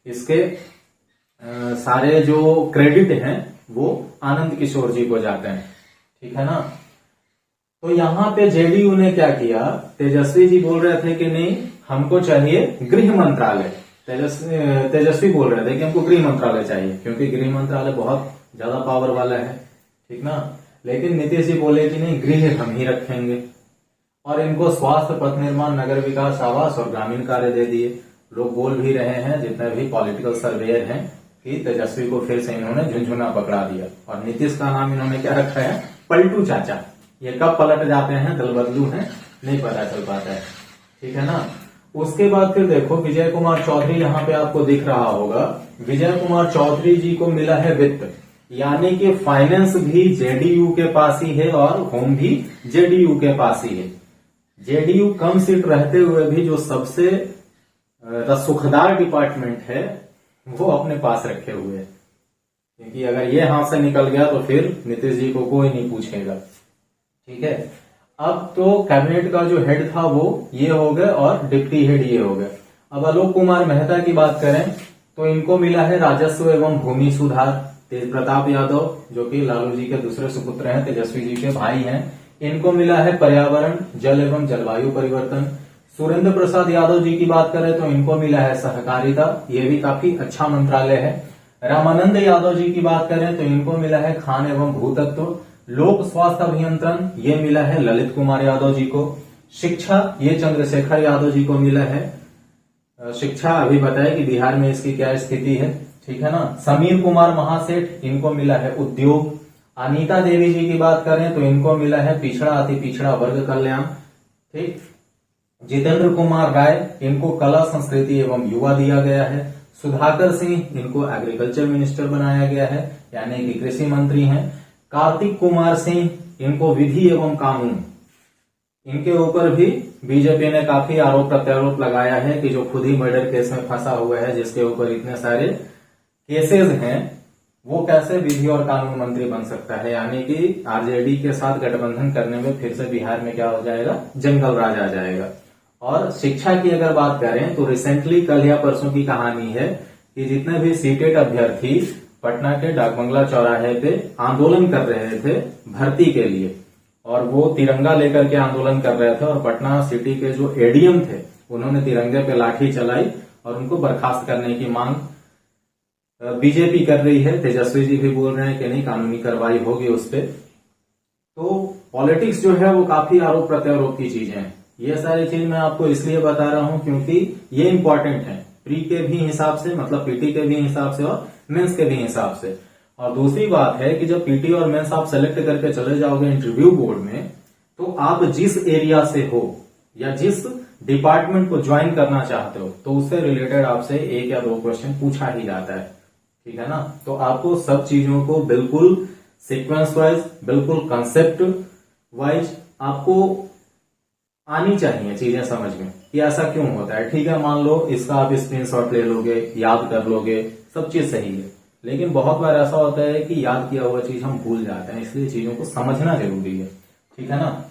इसके सारे जो क्रेडिट हैं वो आनंद किशोर जी को जाते हैं, ठीक है ना। तो यहाँ पे जेडीयू ने क्या किया, तेजस्वी जी बोल रहे थे कि नहीं हमको चाहिए गृह मंत्रालय, तेजस्वी बोल रहे थे कि हमको गृह मंत्रालय चाहिए, क्योंकि गृह मंत्रालय बहुत ज्यादा पावर वाला है, ठीक ना। लेकिन नीतीश जी बोले कि नहीं गृह हम ही रखेंगे, और इनको स्वास्थ्य, पथ निर्माण, नगर विकास, आवास और ग्रामीण कार्य दे दिए। लोग बोल भी रहे हैं जितने भी पॉलिटिकल सर्वेयर हैं कि तेजस्वी को फिर से इन्होंने झुनझुना पकड़ा दिया। और नीतीश का नाम इन्होंने क्या रखा है? पलटू चाचा। ये कब पलट जाते हैं, दल बदलू हैं, नहीं पता चल पाता है। ठीक है ना। उसके बाद फिर देखो विजय कुमार चौधरी, यहाँ पे आपको दिख रहा होगा, विजय कुमार चौधरी जी को मिला है वित्त, यानी कि फाइनेंस भी जेडीयू के पास ही है और होम भी जेडीयू के पास ही है। जेडीयू कम सीट रहते हुए भी जो सबसे सुखदार डिपार्टमेंट है वो अपने पास रखे हुए है, क्योंकि अगर ये हाथ से निकल गया तो फिर नीतीश जी को कोई नहीं पूछेगा। ठीक है। अब तो कैबिनेट का जो हेड था वो ये हो गए और डिप्टी हेड ये हो गए। अब आलोक कुमार मेहता की बात करें तो इनको मिला है राजस्व एवं भूमि सुधार। तेज प्रताप यादव जो कि लालू जी के दूसरे सुपुत्र हैं, तेजस्वी जी के भाई हैं, इनको मिला है पर्यावरण, जल एवं जलवायु परिवर्तन। सुरेंद्र प्रसाद यादव जी की बात करें तो इनको मिला है सहकारिता, ये भी काफी अच्छा मंत्रालय है। रामानंद यादव जी की बात करें तो इनको मिला है खान एवं भूतत्व। लोक स्वास्थ्य अभियंत्रण ये मिला है ललित कुमार यादव जी को। शिक्षा ये चंद्रशेखर यादव जी को मिला है। शिक्षा अभी बताया कि बिहार में इसकी क्या स्थिति है। ठीक है ना। समीर कुमार महासेठ इनको मिला है उद्योग। अनीता देवी जी की बात करें तो इनको मिला है पिछड़ा अति पिछड़ा वर्ग कल्याण। ठीक। जितेंद्र कुमार राय इनको कला संस्कृति एवं युवा दिया गया है। सुधाकर सिंह इनको एग्रीकल्चर मिनिस्टर बनाया गया है, यानी कि कृषि मंत्री हैं। कार्तिक कुमार सिंह इनको विधि एवं कानून, इनके ऊपर भी बीजेपी ने काफी आरोप प्रत्यारोप लगाया है कि जो खुद ही मर्डर केस में फंसा हुआ है, जिसके ऊपर इतने सारे केसेस हैं, वो कैसे विधि और कानून मंत्री बन सकता है। यानी कि आरजेडी के साथ गठबंधन करने में फिर से बिहार में क्या हो जाएगा, जंगल राज आ जाएगा। और शिक्षा की अगर बात करें तो रिसेंटली कल या परसों की कहानी है कि जितने भी सीटेट अभ्यर्थी पटना के डाकबंगला चौराहे पे आंदोलन कर रहे थे भर्ती के लिए, और वो तिरंगा लेकर के आंदोलन कर रहे थे, और पटना सिटी के जो एडीएम थे उन्होंने तिरंगे पे लाठी चलाई और उनको बर्खास्त करने की मांग बीजेपी कर रही है। तेजस्वी जी भी बोल रहे हैं कि नहीं, कानूनी कार्रवाई होगी उस पर। तो पॉलिटिक्स जो है वो काफी आरोप प्रत्यारोप की चीजें हैं। ये सारी चीज मैं आपको इसलिए बता रहा हूं क्योंकि ये इंपॉर्टेंट है, प्री के भी हिसाब से, मतलब पीटी के भी हिसाब से और मेंस के भी हिसाब से। और दूसरी बात है कि जब पीटी और मेंस आप सेलेक्ट करके चले जाओगे इंटरव्यू बोर्ड में, तो आप जिस एरिया से हो या जिस डिपार्टमेंट को ज्वाइन करना चाहते हो, तो उससे रिलेटेड आपसे 1 या 2 क्वेश्चन पूछा ही जाता है। ठीक है ना। तो आपको सब चीजों को बिल्कुल सीक्वेंस वाइज, बिल्कुल कंसेप्ट वाइज आपको आनी चाहिए चीजें समझ में कि ऐसा क्यों होता है। ठीक है, मान लो इसका आप स्क्रीनशॉट ले लोगे, याद कर लोगे, सब चीज सही है, लेकिन बहुत बार ऐसा होता है कि याद किया हुआ चीज हम भूल जाते हैं, इसलिए चीजों को समझना जरूरी है। ठीक है ना।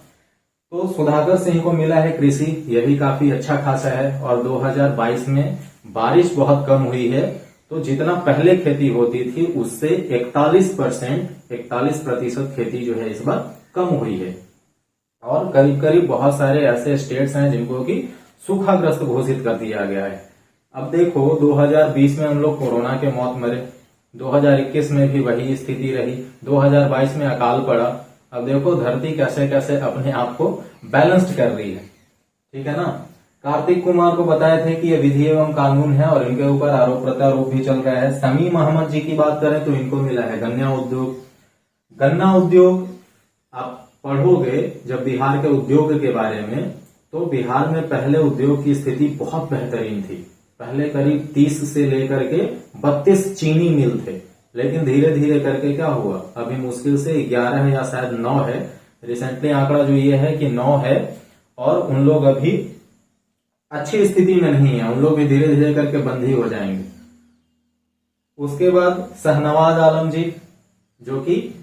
तो सुधाकर सिंह को मिला है कृषि, यह भी काफी अच्छा खासा है। और 2022 में बारिश बहुत कम हुई है, तो जितना पहले खेती होती थी उससे 41% खेती जो है इस बार कम हुई है। और करीब करीब बहुत सारे ऐसे स्टेट्स हैं जिनको कि सूखाग्रस्त घोषित कर दिया गया है। अब देखो 2020 में हम लोग कोरोना के मौत मरे, 2021 में भी वही स्थिति रही, 2022 में अकाल पड़ा। अब देखो धरती कैसे कैसे अपने आप को बैलेंस्ड कर रही है। ठीक है ना। कार्तिक कुमार को बताए थे कि ये विधि एवं कानून है और इनके ऊपर आरोप प्रत्यारोप भी चल रहा है। समीम अहमद जी की बात करें तो इनको मिला है गन्ना उद्योग। गन्ना उद्योग आप पढ़ोगे जब बिहार के उद्योग के बारे में, तो बिहार में पहले उद्योग की स्थिति बहुत बेहतरीन थी। पहले करीब 30 से लेकर के 32 चीनी मिल थे, लेकिन धीरे धीरे करके क्या हुआ, अभी मुश्किल से 11 है या शायद 9 है। रिसेंटली आंकड़ा जो ये है कि 9 है, और उन लोग अभी अच्छी स्थिति में नहीं है, उन लोग भी धीरे धीरे करके बंद ही हो जाएंगे। उसके बाद शाहनवाज आलम जी जो कि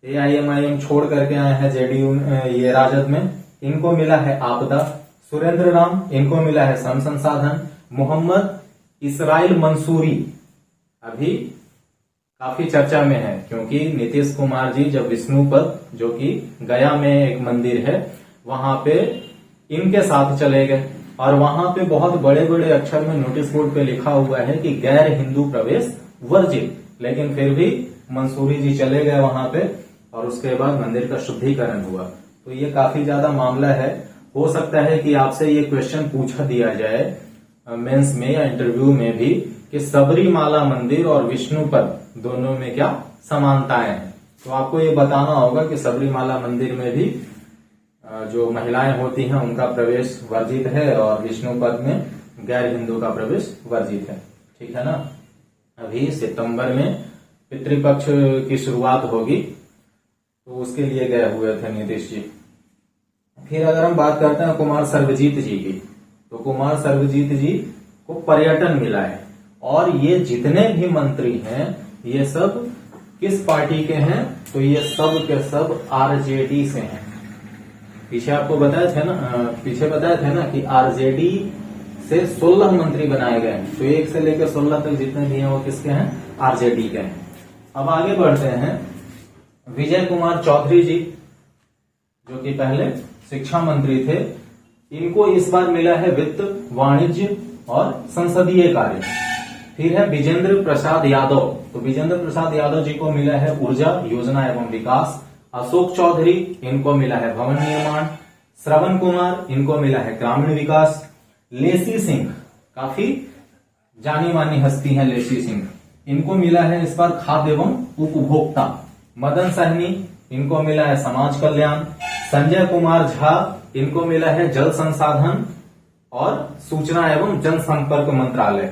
AIMIM छोड़ करके आए हैं जेडीयू ये राजद में, इनको मिला है आपदा। सुरेंद्र राम इनको मिला है श्रम संसाधन। मोहम्मद इसराइल मंसूरी अभी काफी चर्चा में है, क्योंकि नीतीश कुमार जी जब विष्णुपद जो कि गया में एक मंदिर है वहां पे इनके साथ चले गए, और वहां पे बहुत बड़े बड़े अक्षर में नोटिस बोर्ड पे लिखा हुआ है कि गैर हिंदू प्रवेश वर्जित, लेकिन फिर भी मंसूरी जी चले गए वहां पे, और उसके बाद मंदिर का शुद्धिकरण हुआ। तो ये काफी ज्यादा मामला है। हो सकता है कि आपसे ये क्वेश्चन पूछा दिया जाए मेंस में या इंटरव्यू में भी कि सबरीमाला मंदिर और विष्णुपद दोनों में क्या समानताएं हैं। तो आपको ये बताना होगा कि सबरीमाला मंदिर में भी जो महिलाएं होती हैं उनका प्रवेश वर्जित है और विष्णुपद में गैर हिंदू का प्रवेश वर्जित है। ठीक है ना। अभी सितंबर में पितृपक्ष की शुरुआत होगी तो उसके लिए गए हुए थे नीतीश जी। फिर अगर हम बात करते हैं कुमार सर्वजीत जी की, तो कुमार सर्वजीत जी को पर्यटन मिला है और ये जितने भी मंत्री हैं ये सब किस पार्टी के हैं, तो ये सब के सब आरजेडी से हैं। पीछे आपको बताया थे ना कि आरजेडी से 16 मंत्री बनाए गए हैं, तो 1 से लेकर 16 तक जितने भी हैं वो किसके हैं, आरजेडी के हैं। अब आगे बढ़ते हैं, विजय कुमार चौधरी जी जो कि पहले शिक्षा मंत्री थे, इनको इस बार मिला है वित्त, वाणिज्य और संसदीय कार्य। फिर है विजेंद्र प्रसाद यादव, तो विजेंद्र प्रसाद यादव जी को मिला है ऊर्जा, योजना एवं विकास। अशोक चौधरी, इनको मिला है भवन निर्माण। श्रवण कुमार, इनको मिला है ग्रामीण विकास। लेसी सिंह, काफी जानी मानी हस्ती है लेसी सिंह, इनको मिला है इस बार खाद्य एवं उपभोक्ता। मदन सहनी, इनको मिला है समाज कल्याण। संजय कुमार झा, इनको मिला है जल संसाधन और सूचना एवं जनसंपर्क मंत्रालय।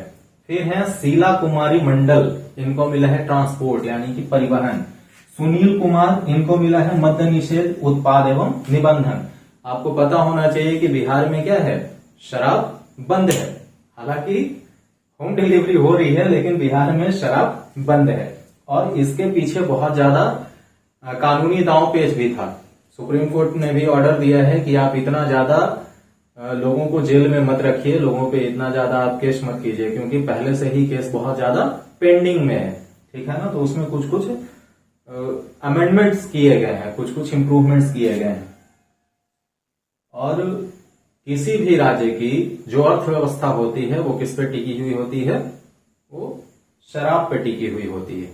फिर है शीला कुमारी मंडल, इनको मिला है ट्रांसपोर्ट यानी कि परिवहन। सुनील कुमार, इनको मिला है मद्य निषेध, उत्पाद एवं निबंधन। आपको पता होना चाहिए कि बिहार में क्या है, शराब बंद है। हालांकि होम डिलीवरी हो रही है लेकिन बिहार में शराब बंद है और इसके पीछे बहुत ज्यादा कानूनी दांव पेच भी था। सुप्रीम कोर्ट ने भी ऑर्डर दिया है कि आप इतना ज्यादा लोगों को जेल में मत रखिए, लोगों पे इतना ज्यादा आप केस मत कीजिए, क्योंकि पहले से ही केस बहुत ज्यादा पेंडिंग में है। ठीक है ना। तो उसमें कुछ कुछ अमेंडमेंट्स किए गए हैं, कुछ कुछ इंप्रूवमेंट्स किए गए हैं। और किसी भी राज्य की जो अर्थव्यवस्था होती है वो किस पे टिकी हुई होती है, वो शराब पे टिकी हुई होती है।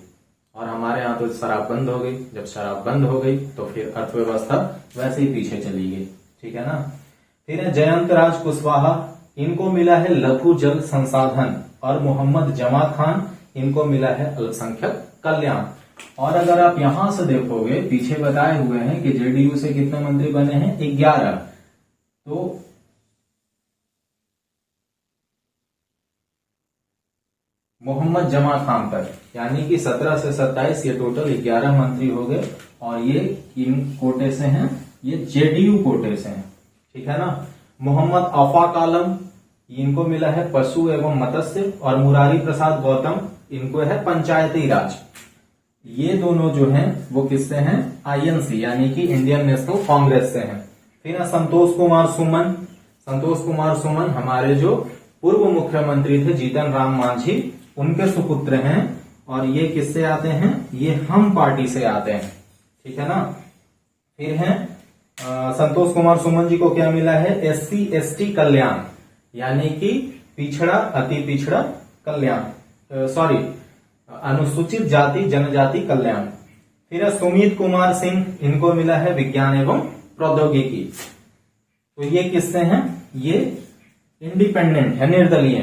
और हमारे यहाँ तो शराब बंद हो गई, जब शराब बंद हो गई तो फिर अर्थव्यवस्था वैसे ही पीछे चली गई। ठीक है ना। फिर है जयंत राज कुशवाहा, इनको मिला है लघु जल संसाधन। और मोहम्मद जमा खान, इनको मिला है अल्पसंख्यक कल्याण। और अगर आप यहां से देखोगे, पीछे बताए हुए हैं कि जेडीयू से कितने मंत्री बने हैं, 11। तो मोहम्मद जमा खान पर यानी कि 17 से 27 ये टोटल 11 मंत्री हो गए। और ये किन कोटे से हैं, ये जेडीयू कोटे से हैं। ठीक है ना। मोहम्मद आफाक आलम, इनको मिला है पशु एवं मत्स्य। और मुरारी प्रसाद गौतम, इनको है पंचायती राज। ये दोनों जो हैं वो किससे हैं, आईएनसी यानी कि इंडियन नेशनल कांग्रेस से हैं। फिर संतोष कुमार सुमन, संतोष कुमार सुमन हमारे जो पूर्व मुख्यमंत्री थे जीतन राम मांझी, उनके सुपुत्र हैं। और ये किससे आते हैं, ये हम पार्टी से आते हैं। ठीक है ना। फिर है संतोष कुमार सुमन जी को क्या मिला है, एससी एसटी कल्याण यानी कि पिछड़ा अति पिछड़ा कल्याण, अनुसूचित जाति जनजाति कल्याण। फिर है सुमित कुमार सिंह, इनको मिला है विज्ञान एवं प्रौद्योगिकी। तो ये किससे हैं, ये इंडिपेंडेंट है, निर्दलीय।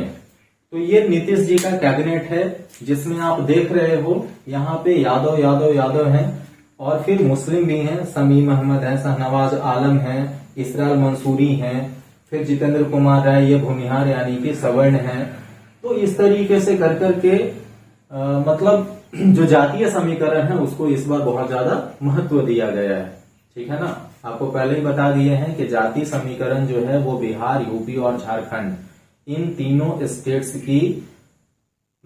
तो ये नीतीश जी का कैबिनेट है जिसमें आप देख रहे हो यहाँ पे यादव यादव यादव हैं और फिर मुस्लिम भी हैं, समीम अहमद है, शहनवाज आलम है, इसराइल मंसूरी हैं, फिर जितेंद्र कुमार राय ये भूमिहार यानी कि सवर्ण हैं। तो इस तरीके से कर करके मतलब जो जातीय समीकरण है उसको इस बार बहुत ज्यादा महत्व दिया गया है। ठीक है ना। आपको पहले ही बता दिए हैं कि जातीय समीकरण जो है वो बिहार, यूपी और झारखंड, इन तीनों स्टेट्स की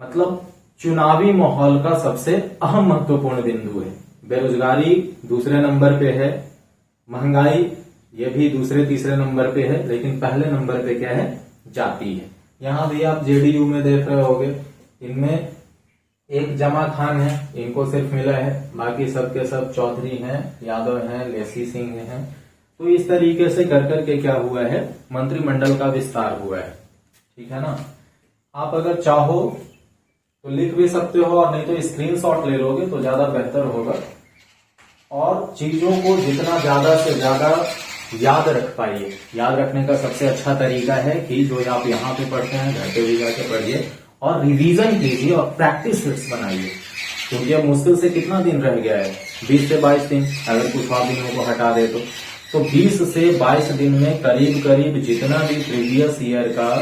मतलब चुनावी माहौल का सबसे अहम महत्वपूर्ण बिंदु है। बेरोजगारी दूसरे नंबर पे है, महंगाई ये भी दूसरे तीसरे नंबर पे है, लेकिन पहले नंबर पे क्या है, जाति है। यहां भी आप जेडीयू में देख रहे होगे, इनमें एक जमा खान है, इनको सिर्फ मिला है, बाकी सबके सब चौधरी हैं, यादव हैं, लेसी सिंह हैं। तो इस तरीके से कर करके क्या हुआ है, मंत्रिमंडल का विस्तार हुआ है। ठीक है ना। आप अगर चाहो तो लिख भी सकते हो और नहीं तो स्क्रीनशॉट ले लोगे तो ज्यादा बेहतर होगा। और चीजों को जितना ज्यादा से ज्यादा याद रख पाइए। याद रखने का सबसे अच्छा तरीका है कि जो आप यहाँ पे पढ़ते हैं घर पे भी जाके पढ़िए और रिवीजन कीजिए और प्रैक्टिस सेट्स बनाइए, क्योंकि अब मुश्किल से कितना दिन रह गया है, 20 से 22 दिन, अगर कुछ और दिनों को हटा दे तो 20 से 22 दिन में करीब करीब जितना भी प्रीवियस ईयर का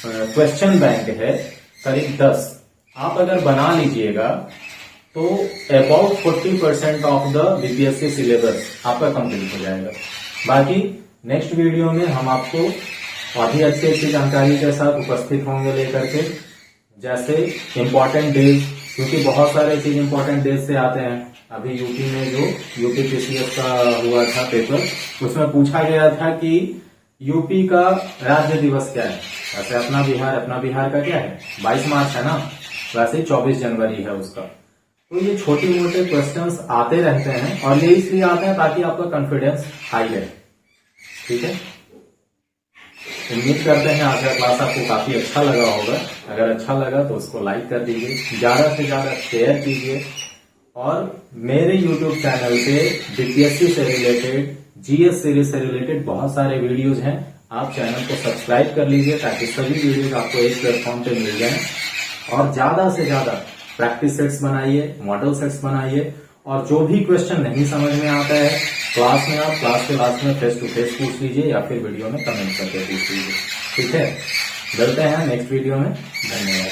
क्वेश्चन बैंक है, करीब 10 आप अगर बना लीजिएगा तो about 40% of the BPSC syllabus आपका कंप्लीट हो जाएगा। बाकी नेक्स्ट वीडियो में हम आपको और भी अच्छी जानकारी के साथ उपस्थित होंगे लेकर के, जैसे इम्पोर्टेंट डेज, क्योंकि बहुत सारे चीज इम्पोर्टेंट डेज से आते हैं। अभी यूपी में जो यूपी पीसीएस का हुआ था पेपर, उसमें पूछा गया था कि यूपी का राज्य दिवस क्या है। वैसे अपना बिहार का क्या है, 22 मार्च है ना, वैसे ही 24 जनवरी है उसका। तो ये छोटे मोटे क्वेश्चंस आते रहते हैं और ये इसलिए आते हैं ताकि आपका कॉन्फिडेंस हाई रहे। ठीक है, उम्मीद करते हैं आज का क्लास आपको काफी अच्छा लगा होगा। अगर अच्छा लगा तो उसको लाइक कर दीजिए, ज्यादा से ज्यादा शेयर कीजिए और मेरे YouTube चैनल पे बीपीएससी से रिलेटेड, जीएस सीरीज से रिलेटेड बहुत सारे वीडियोज हैं, आप चैनल को सब्सक्राइब कर लीजिए ताकि सभी वीडियोज आपको एक प्लेटफॉर्म पे मिल जाए। और ज्यादा से ज्यादा प्रैक्टिस सेट्स बनाइए, मॉडल सेट्स बनाइए और जो भी क्वेश्चन नहीं समझ में आता है क्लास में, आप क्लास के लास्ट में फेस टू फेस पूछ लीजिए या फिर वीडियो में कमेंट करके पूछ लीजिए। ठीक है, मिलते हैं नेक्स्ट वीडियो में। धन्यवाद।